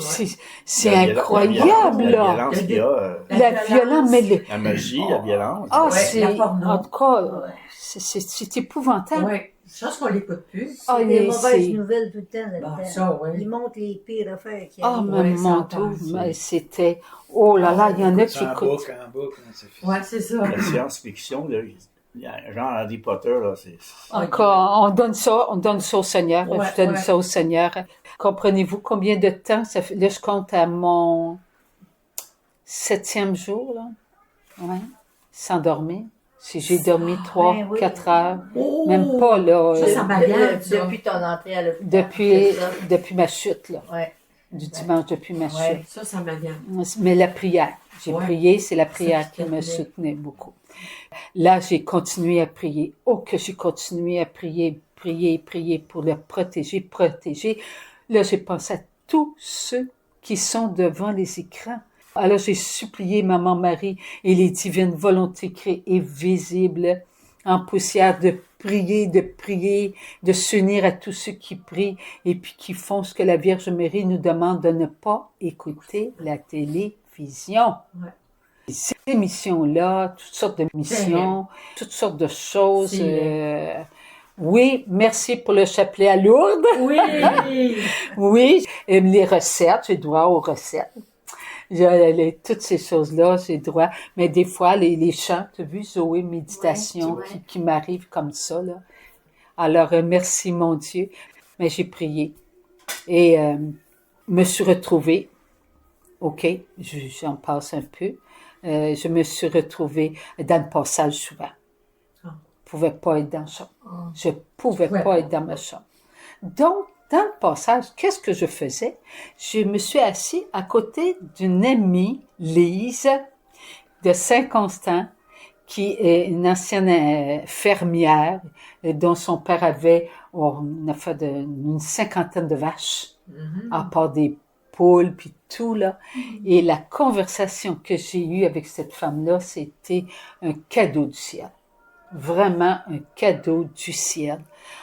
C'est incroyable, La là. violence qu'il y a, La violence, mais la magie, la violence. Ah, Ouais, c'est, la porno. en tout cas, c'est épouvantable. Oui. Je pense qu'on l'écoute plus. Ah, C'est des mais mauvaises c'est- nouvelles tout le temps Ah, là-dedans. ça, oui. Ils montrent les pires affaires qui Ah, arrivent. mais Ouais, mon ça Dieu, passe. mais c'était, oh là là, il y en a qui En écoutent. boucle, c'est fini. Ouais, c'est ça. La science-fiction, là, genre Harry Potter, là, c'est... Encore, on donne ça au Seigneur. Ouais, Je donne ouais. ça au Seigneur. Comprenez-vous combien de temps ça fait? Là, je compte à mon 7e jour, là. Ouais. Sans dormir. Si j'ai dormi 3, ben oui. 4 heures, Oh! même pas, là, Ça m'agace, ça. Depuis ton entrée à l'hôpital. depuis ma chute, là. Ouais. Du dimanche, depuis ma chute. Ouais. Ça m'agace. Mais la prière. J'ai Ouais. prié, c'est la prière Ça, qui je me te soutenait beaucoup. Là, j'ai continué à prier. Oh, que j'ai continué à prier pour le protéger. Là, j'ai pensé à tous ceux qui sont devant les écrans. Alors, j'ai supplié Maman Marie et les divines volontés créées visibles en poussière de prier, de s'unir à tous ceux qui prient et puis qui font ce que la Vierge Marie nous demande de ne pas écouter la télévision. Ouais. Ces missions-là, toutes sortes de missions, toutes sortes de choses. Oui, merci pour le chapelet à Lourdes. Oui! Oui, et les recettes, j'ai droit aux recettes. Toutes ces choses-là, j'ai droit. Mais des fois, les chants, tu as vu, Zoé, méditation, Ouais. qui m'arrive comme ça, là. Alors, merci, mon Dieu. Mais j'ai prié. Et me suis retrouvée. OK, j'en passe un peu. Je me suis retrouvée dans le passage souvent. Je pouvais pas être dans le champ. Je pouvais pas être dans ma chambre. Donc, dans le passage, qu'est-ce que je faisais? Je me suis assise à côté d'une amie, Lise, de Saint-Constant, qui est une ancienne fermière, dont son père avait, on a fait une 50aine de vaches, à part des poules, puis tout, là. Et la conversation que j'ai eue avec cette femme-là, c'était un cadeau du ciel. Vraiment un cadeau du ciel.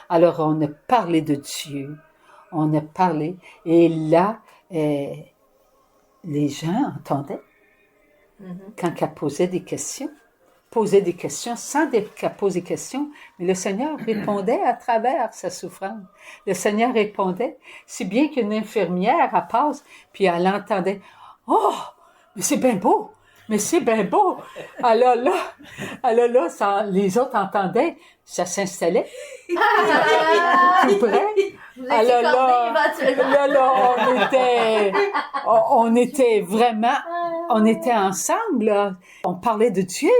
Alors, on a parlé de Dieu, on a parlé, et là, les gens entendaient quand elle posait des questions sans qu'elle pose des questions, mais le Seigneur répondait à travers sa souffrance. Le Seigneur répondait, si bien qu'une infirmière, elle passe, puis elle entendait, « Oh, mais c'est bien beau! Mais c'est bien beau! » Alors là, les autres entendaient, ça s'installait. Tout près. Vous étiez cordés éventuellement. On était vraiment, on était ensemble, là. On parlait de Dieu.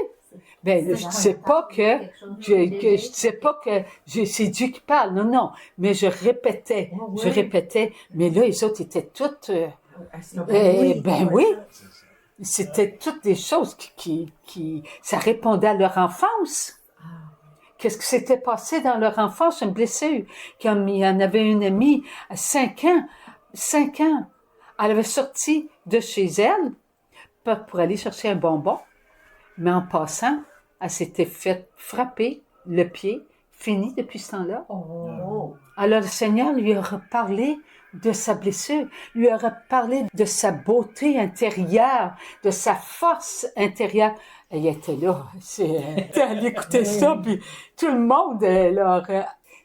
Ben, je disais pas que c'est Dieu qui parle. Non. Mais je répétais. Mais là, les autres étaient toutes, oui. C'était toutes des choses qui ça répondait à leur enfance. Qu'est-ce qui s'était passé dans leur enfance? Une blessure. Comme il y en avait une amie à 5 ans. Elle avait sorti de chez elle pour aller chercher un bonbon. Mais en passant, elle s'était fait frapper le pied, fini depuis ce temps-là. Oh. Alors le Seigneur lui a reparlé de sa blessure, lui a reparlé de sa beauté intérieure, de sa force intérieure. Elle était là, elle écoutait ça, puis tout le monde, alors,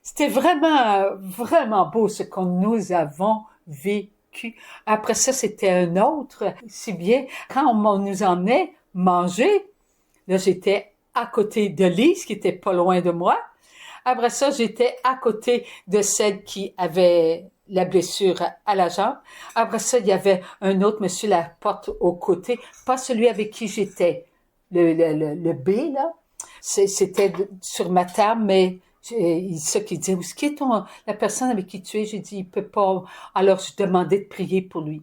c'était vraiment beau ce que nous avons vécu. Après ça, c'était un autre, si bien, quand on nous emmenait manger, là, j'étais à côté de Lise, qui était pas loin de moi. Après ça, j'étais à côté de celle qui avait la blessure à la jambe. Après ça, il y avait un autre monsieur la porte au côté, pas celui avec qui j'étais. Le B, là, c'était sur ma table, mais ça qui disait, où est-ce qui est la personne avec qui tu es? J'ai dit, il peut pas. Alors, je demandais de prier pour lui.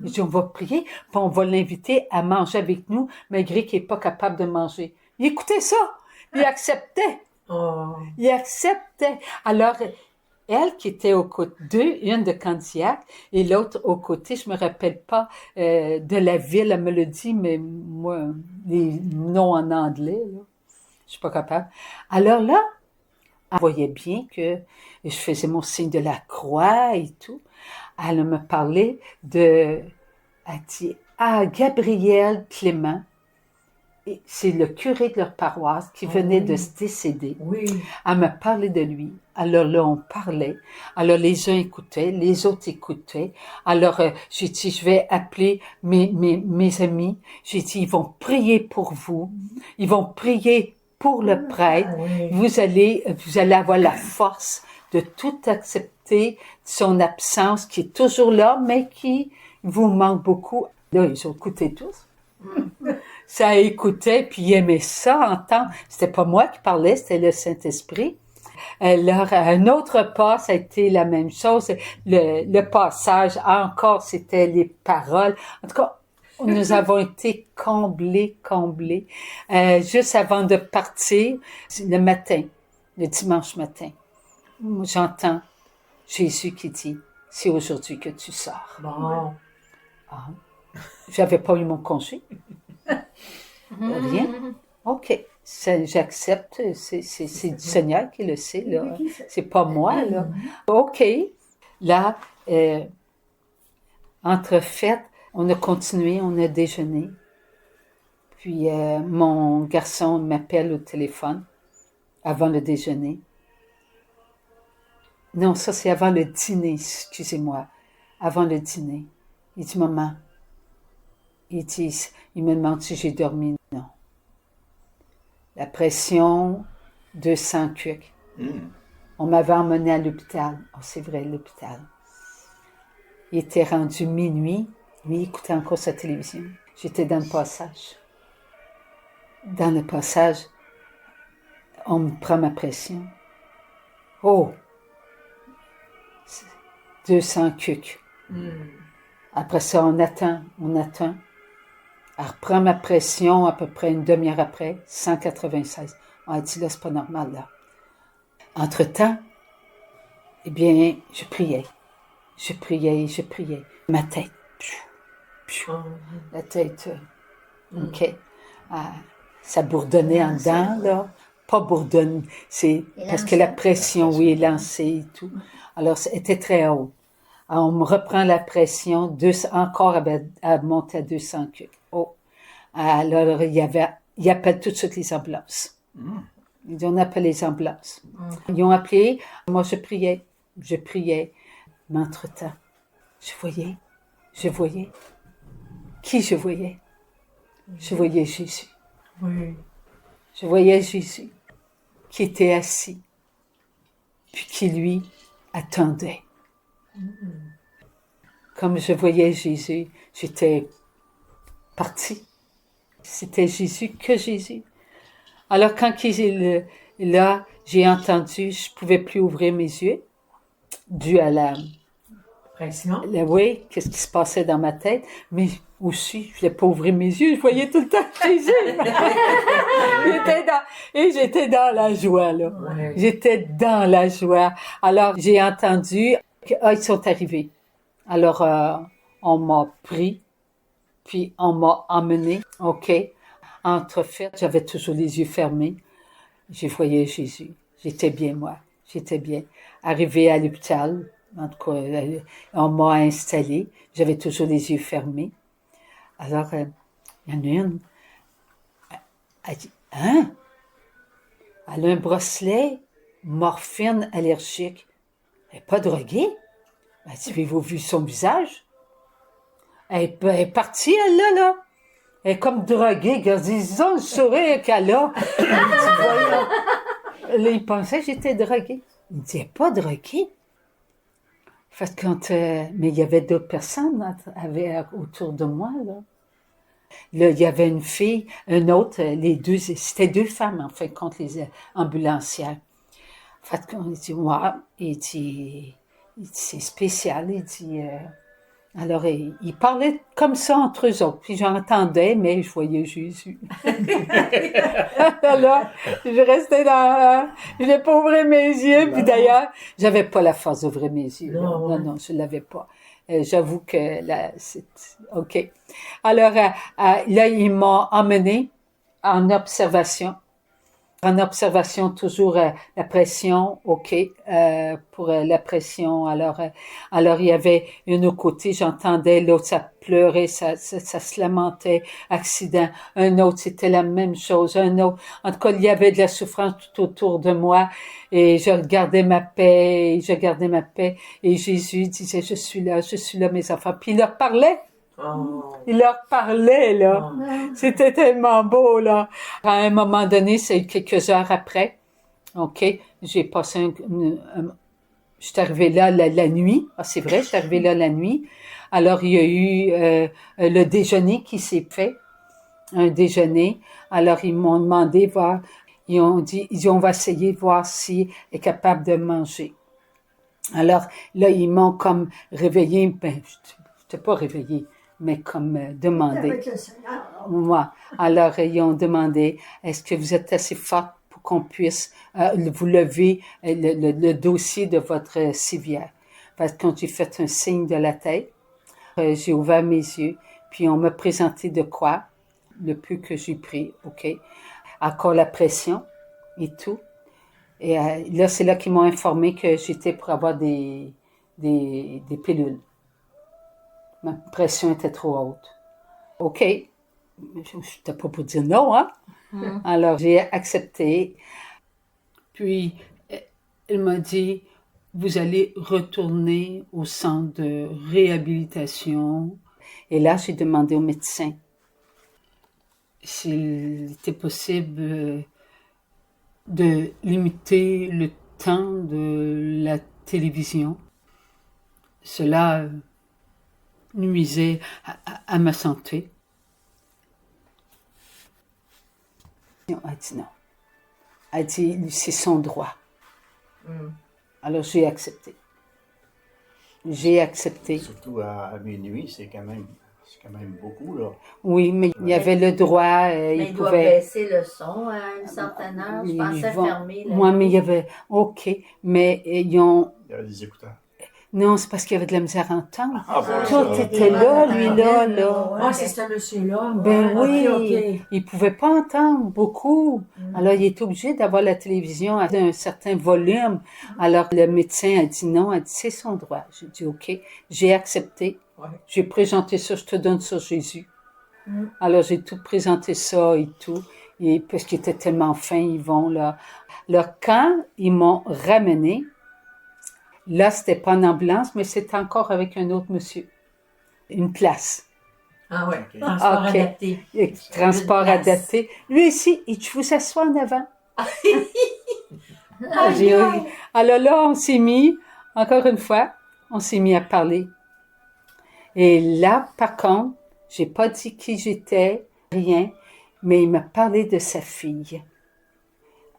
J'ai dit, on va prier, puis on va l'inviter à manger avec nous, malgré qu'il n'est pas capable de manger. Il écoutait ça. Il acceptait. Oh. Il acceptait. Alors, elle qui était au côté d'eux, une de Candiac et l'autre au côté, je me rappelle pas de la ville, elle me le dit, mais moi, les noms en anglais, là, je suis pas capable. Alors là, elle voyait bien que je faisais mon signe de la croix et tout. Elle me parlait elle dit, Gabriel Clément, et c'est le curé de leur paroisse qui venait de se décéder. Oui. Elle me parlait de lui. Alors là, on parlait. Alors les uns écoutaient, les autres écoutaient. Alors j'ai dit, je vais appeler mes amis. J'ai dit, ils vont prier pour vous. Ils vont prier pour le prêtre. Oui. Vous allez avoir la force de tout accepter, son absence qui est toujours là, mais qui vous manque beaucoup. Là, ils ont écouté tous. ça écoutait, puis il aimait ça entendre. C'était pas moi qui parlais, c'était le Saint-Esprit. Alors, un autre pas, ça a été la même chose. Le passage, encore, c'était les paroles. En tout cas, nous avons été comblés. Juste avant de partir, le matin, le dimanche matin, j'entends Jésus qui dit, c'est aujourd'hui que tu sors. Bon. Ah. J'avais pas eu mon congé. Rien. OK. J'accepte. C'est du Seigneur qui le sait, là. C'est pas moi, là. OK. Là, entre fêtes, on a continué, on a déjeuné. Puis, mon garçon m'appelle au téléphone avant le déjeuner. Non, ça, c'est avant le dîner, excusez-moi. Avant le dîner. Il dit, maman, il me demande si j'ai dormi. Non. La pression, 200 cucs. On m'avait emmené à l'hôpital. Oh, c'est vrai, l'hôpital. Il était rendu minuit. Lui, il écoutait encore sa télévision. J'étais dans le passage. Dans le passage, on me prend ma pression. Oh! 200 cucs. Après ça, on attend. Elle reprend ma pression à peu près une demi-heure après, 196. On a dit, là, c'est pas normal, là. Entre-temps, eh bien, je priais. Ma tête. La tête, OK. Ça bourdonnait en dedans, là. Pas bourdonne, c'est parce que la pression, oui, est lancée et tout. Alors, c'était très haut. Alors, on me reprend la pression, encore à monter à 200 cucs. Oh. Alors, il appelle tout de suite les ambulances. Ils disent, on appelle les ambulances. Ils ont appelé. Moi, je priais. Mais entre-temps, je voyais. Qui je voyais? Je voyais Jésus. Oui. Je voyais Jésus qui était assis, puis qui, lui, attendait. Comme je voyais Jésus, j'étais partie. C'était Jésus que Jésus. Alors, quand il est là, j'ai entendu, je pouvais plus ouvrir mes yeux, dû à la Pression. oui, qu'est-ce qui se passait dans ma tête, mais aussi, je voulais pas ouvrir mes yeux, je voyais tout le temps Jésus. J'étais dans la joie, là. Ouais. J'étais dans la joie. Alors, j'ai entendu qu'ils sont arrivés. Alors, on m'a pris, puis on m'a emmené, OK. Entre fêtes, j'avais toujours les yeux fermés. Je voyais Jésus. J'étais bien, moi. J'étais bien. Arrivé à l'hôpital, en tout cas, on m'a installé. J'avais toujours les yeux fermés. Alors, il y en a une. Elle dit, hein? Elle a un bracelet morphine allergique. Elle n'est pas droguée. Elle dit, avez-vous vu son visage? Elle est partie, elle, là. Elle est comme droguée. Disons le sourire qu'elle a. Elle dit, voyons. Là, il pensait que j'étais droguée. Il ne disait pas droguée. Fait que mais il y avait d'autres personnes autour de moi, là. Là, il y avait une fille, une autre, les deux, c'était deux femmes, en fait, contre les ambulancières. Fait qu'on dit, ouais, il dit, c'est spécial, il dit, alors, ils parlaient comme ça entre eux autres, puis j'entendais, mais je voyais Jésus. Alors, je restais je n'ai pas ouvert mes yeux, puis d'ailleurs, j'avais pas la force d'ouvrir mes yeux. Non, je l'avais pas. J'avoue que là, c'est OK. Alors, là, ils m'ont emmené en observation. En observation, toujours la pression, OK, pour la pression. Alors, il y avait une au côté, j'entendais, l'autre, ça pleurait, ça se lamentait, accident. Un autre, c'était la même chose, un autre. En tout cas, il y avait de la souffrance tout autour de moi, et je gardais ma paix, et Jésus disait, je suis là, mes enfants. Puis il leur parlait. Il leur parlait, là. C'était tellement beau, là. À un moment donné, c'est quelques heures après. OK. J'ai passé je suis arrivée là la nuit. Ah, c'est vrai, je suis arrivée là la nuit. Alors, il y a eu le déjeuner qui s'est fait. un déjeuner. Alors, ils m'ont demandé voir, ils ont dit, on va essayer de voir si elle est capable de manger. Alors, là, ils m'ont comme réveillé, ben, je n'étais pas réveillée, mais comme demandé. Avec le Seigneur. Moi. Alors, ils ont demandé, est-ce que vous êtes assez forte pour qu'on puisse vous lever le dossier de votre civière? Parce que quand j'ai fait un signe de la tête, j'ai ouvert mes yeux, puis on m'a présenté de quoi, le peu que j'ai pris, OK? Encore la pression et tout. Et là, c'est là qu'ils m'ont informé que j'étais pour avoir des pilules. Ma pression était trop haute. OK. Je n'étais pas pour dire non, hein? Alors, j'ai accepté. Puis, elle m'a dit, vous allez retourner au centre de réhabilitation. Et là, j'ai demandé au médecin s'il était possible de limiter le temps de la télévision. Cela nuisait à ma santé. Elle a dit non. Elle a dit, c'est son droit. Alors, j'ai accepté. J'ai accepté. Surtout à minuit, c'est quand même beaucoup, là. Oui, mais il y avait le droit. Mais il il doit pouvait... baisser le son à une certaine heure. Je pensais fermer. Moi, mais il y avait... OK, mais ils ont... Il y avait des écouteurs. Non, c'est parce qu'il y avait de la misère à entendre. Ah, bon, Tout ça. était là, lui, là. Ah, c'est ce monsieur-là. Ben oui, OK. il pouvait pas entendre beaucoup. Alors, il est obligé d'avoir la télévision à un certain volume. Alors, le médecin a dit non, a dit c'est son droit. J'ai dit OK, j'ai accepté. Ouais. J'ai présenté ça, je te donne ça, Jésus. Alors, j'ai tout présenté ça et tout. Et parce qu'ils étaient tellement fins, ils vont là. Alors, quand ils m'ont ramené, là, c'était pas en ambulance, mais c'était encore avec un autre monsieur. Une place. Ah ouais, OK. transport OK. adapté. Transport Une place. adapté. Lui ici, il dit, je vous assois en avant. J'ai ri. Alors là, on s'est mis, encore une fois, on s'est mis à parler. Et là, par contre, j'ai pas dit qui j'étais, rien, mais il m'a parlé de sa fille.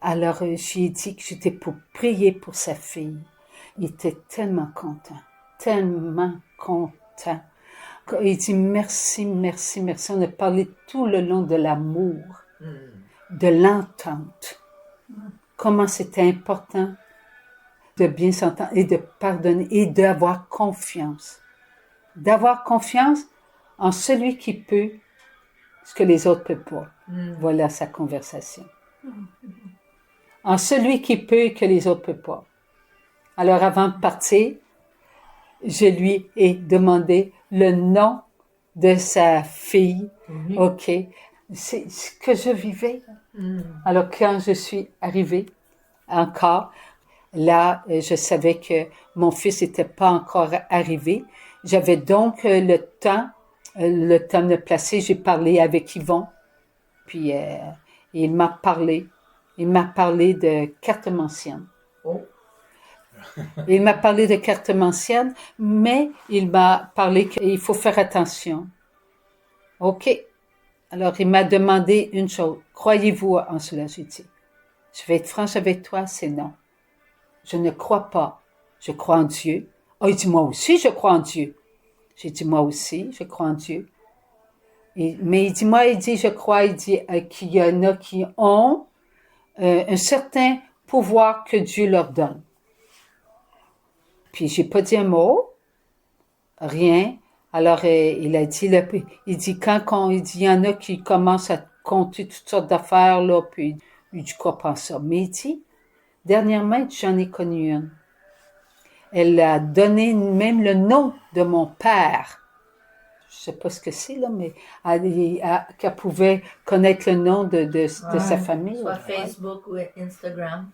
Alors, j'ai dit que j'étais pour prier pour sa fille. Il était tellement content, tellement content. Il dit merci, merci, merci. On a parlé tout le long de l'amour, de l'entente. Comment c'était important de bien s'entendre et de pardonner et d'avoir confiance. D'avoir confiance en celui qui peut ce que les autres ne peuvent pas. Voilà sa conversation. En celui qui peut que les autres ne peuvent pas. Alors, avant de partir, je lui ai demandé le nom de sa fille. OK. C'est ce que je vivais. Alors, quand je suis arrivée, encore, là, je savais que mon fils n'était pas encore arrivé. J'avais donc le temps de me placer. J'ai parlé avec Yvon. Puis, il m'a parlé. Il m'a parlé de cartomancienne. Oh. Il m'a parlé de cartomancienne, mais il m'a parlé qu'il faut faire attention. OK. Alors, il m'a demandé une chose. Croyez-vous en cela? J'ai dit. Je vais être franche avec toi, c'est non. Je ne crois pas. Je crois en Dieu. Oh, il dit, moi aussi, je crois en Dieu. J'ai dit, moi aussi, je crois en Dieu. Mais il dit, je crois, il dit qu'il y en a qui ont un certain pouvoir que Dieu leur donne. Puis j'ai pas dit un mot, rien. Alors il a dit, il dit il y en a qui commencent à compter toutes sortes d'affaires là, puis il dit quoi pas ça. Mais il dit, dernièrement, j'en ai connu une. Elle a donné même le nom de mon père. Je sais pas ce que c'est là, mais qu'elle pouvait connaître le nom de sa famille. Soit Facebook ou Instagram.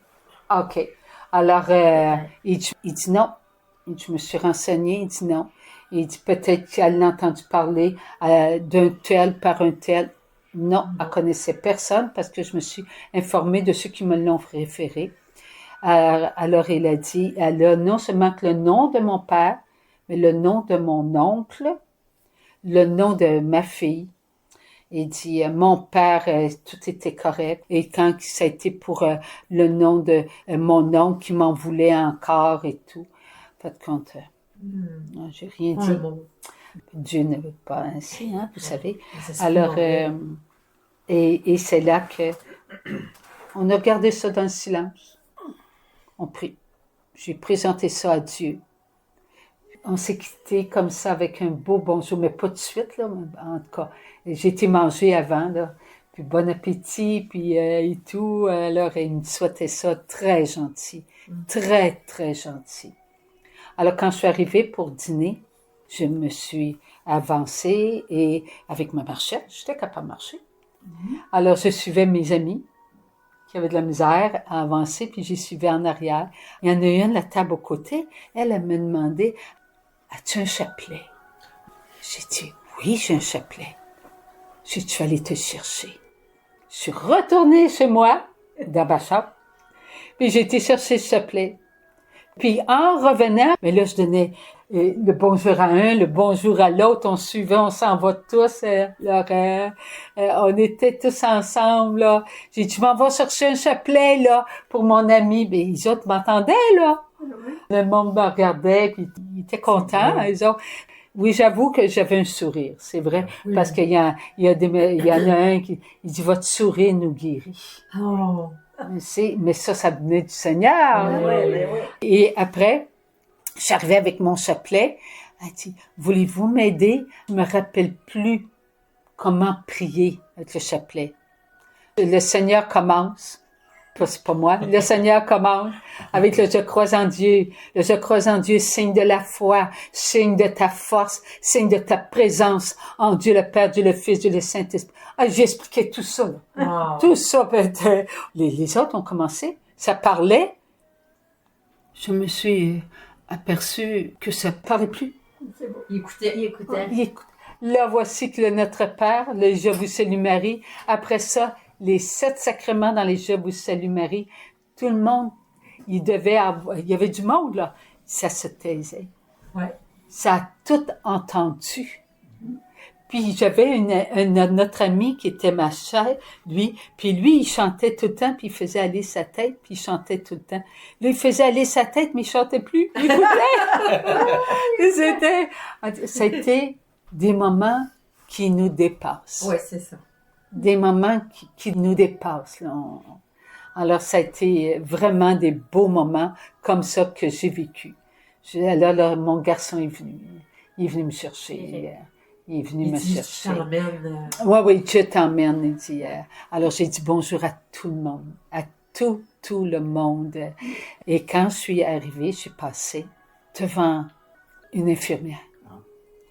OK. Alors, il dit non. Il dit, je me suis renseignée. Il dit non. Il dit peut-être qu'elle a entendu parler d'un tel par un tel. Non, elle connaissait personne parce que je me suis informée de ceux qui me l'ont référé. Alors, il a dit, elle a non seulement que le nom de mon père, mais le nom de mon oncle, le nom de ma fille. Il dit, mon père, tout était correct. Et quand ça a été pour le nom de mon oncle qui m'en voulait encore et tout. Fait compte, non, j'ai rien dit. Bon. Dieu ne veut pas ainsi, hein, vous savez. Ça se Alors, fait et c'est là que on a gardé ça dans le silence. On prie. J'ai présenté ça à Dieu. On s'est quitté comme ça avec un beau bonjour, mais pas de suite, là, mais en tout cas. J'ai été manger avant, là. Puis bon appétit, puis et tout. Alors, il me souhaitait ça très gentil. Très, très gentil. Alors, quand je suis arrivée pour dîner, je me suis avancée et avec ma marchette, j'étais capable de marcher. Alors, je suivais mes amis qui avaient de la misère à avancer, puis j'y suivais en arrière. Il y en a une, la table au côté, elle me demandé, as-tu un chapelet? J'ai dit, oui, j'ai un chapelet. J'ai dit, tu vas aller te chercher. Je suis retournée chez moi, dans ma chambre, puis j'ai été chercher le chapelet. Puis en revenant, mais là, je donnais le bonjour à un, le bonjour à l'autre, on suivait, on s'en va tous, on était tous ensemble, là. J'ai dit, je m'en vais chercher un chapelet, là, pour mon ami. Mais les autres m'entendaient, là. Le monde me regardait, puis ils étaient contents, les autres. Oui, j'avoue que j'avais un sourire, c'est vrai, parce qu'il y en a un qui il dit, votre sourire nous guérit. Oh. Mais ça venait du Seigneur. Et après, j'arrivais avec mon chapelet. Elle dit, voulez-vous m'aider? Je me rappelle plus comment prier avec le chapelet. Le Seigneur commence. C'est pas moi. Le Seigneur commence avec le je crois en Dieu. Le je crois en Dieu, signe de la foi, signe de ta force, signe de ta présence en Dieu le Père, Dieu le Fils, Dieu le Saint-Esprit. J'ai expliqué tout ça, là. Wow. Tout ça. Les autres ont commencé. Ça parlait. Je me suis aperçue que ça parlait plus. C'est beau. Il écoutait. Il écoutait. Écoute, là, voici que le Notre Père, le Je vous salue Marie. Après ça, les 7 sacrements dans les Je vous salue Marie. Tout le monde, il y avait du monde, là. Ça se taisait. Ouais. Ça a tout entendu. Puis j'avais notre ami qui était ma chère, lui, puis lui, il chantait tout le temps, puis il faisait aller sa tête, puis il chantait tout le temps. Là, il faisait aller sa tête, mais il chantait plus. Il écoutait. C'était des moments qui nous dépassent. Ouais, c'est ça. Des moments qui nous dépassent. Là. Alors, ça a été vraiment des beaux moments comme ça que j'ai vécu. Là, mon garçon est venu me chercher. Il est venu me chercher. Je t'emmène. Oui, je t'emmène, il dit. Alors, j'ai dit bonjour à tout le monde, à tout le monde. Et quand je suis arrivée, je suis passée devant une infirmière.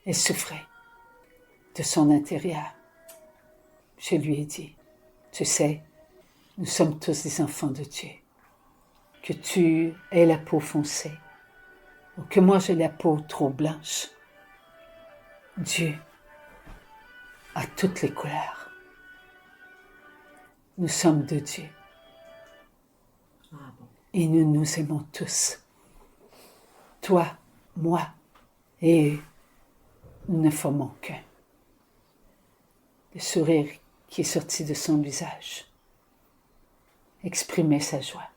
Elle souffrait de son intérieur. Je lui ai dit, tu sais, nous sommes tous des enfants de Dieu. Que tu aies la peau foncée, ou que moi j'ai la peau trop blanche. Dieu a toutes les couleurs. Nous sommes de Dieu. Et nous nous aimons tous. Toi, moi, et nous ne formons qu'un. Le sourire qui est sorti de son visage exprimait sa joie.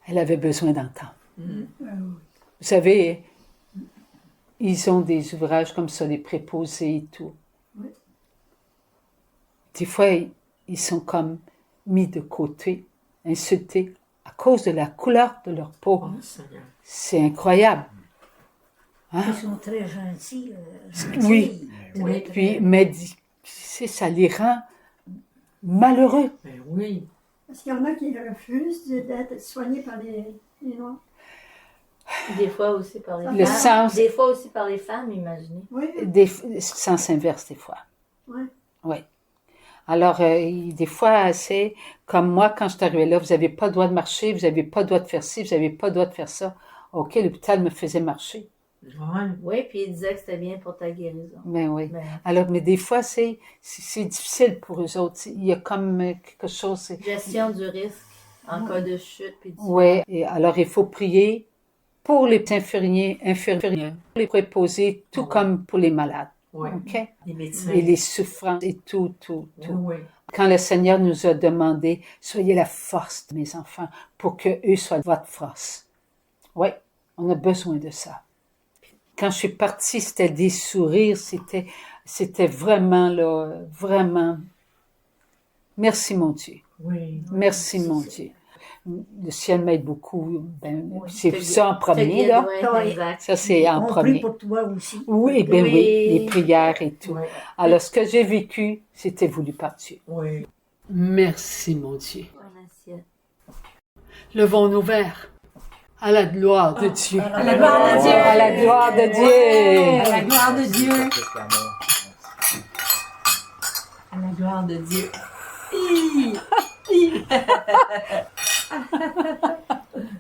Elle avait besoin d'entendre. Vous savez, ils ont des ouvrages comme ça, les préposés et tout. Des fois, ils sont comme mis de côté, insultés à cause de la couleur de leur peau. Oh, Seigneur. C'est incroyable. Hein? Ils sont très gentils. Oui. Oui. Puis, mais ça les rend malheureux. Ben oui. Parce qu'il y en a qui refusent d'être soignés par les Noirs. Des fois aussi par les Le femmes. sens- Des fois aussi par les femmes, imaginez. Oui, Des sens inverse des fois. oui. Oui. Alors, des fois, c'est comme moi, quand je suis arrivée là, vous n'avez pas le droit de marcher, vous n'avez pas le droit de faire ci, vous n'avez pas le droit de faire ça. OK, l'hôpital me faisait marcher. Ouais. Oui, puis il disait que c'était bien pour ta guérison. Mais oui. Mais Alors, mais des fois, c'est difficile pour eux autres. Il y a comme quelque chose. gestion du risque en cas de chute. Puis Oui. Et alors, il faut prier pour les infirmiers, les préposés, tout comme pour les malades. Oui. OK? Les médecins. Et les souffrances et tout, tout, tout. Oui. Quand le Seigneur nous a demandé, soyez la force de mes enfants pour qu'eux soient votre force. Oui, on a besoin de ça. Quand je suis partie, c'était des sourires, c'était vraiment, là, vraiment, merci mon Dieu. Oui. Merci mon Dieu. Le ciel m'aide beaucoup. Ben, Oui, c'est te ça en Te premier, guide, là. ouais, exact. Ça, c'est en On prie premier. pour toi aussi. Oui, ben oui, Oui. les prières et tout. Oui. Alors, ce que j'ai vécu, c'était voulu par Dieu. Oui. Merci, mon Dieu. Bonne assiette. Levons nos verres. À la gloire de Dieu. À la gloire de Dieu. À la gloire de Dieu. À la gloire de Dieu. Tout l'amour. À la gloire de Dieu.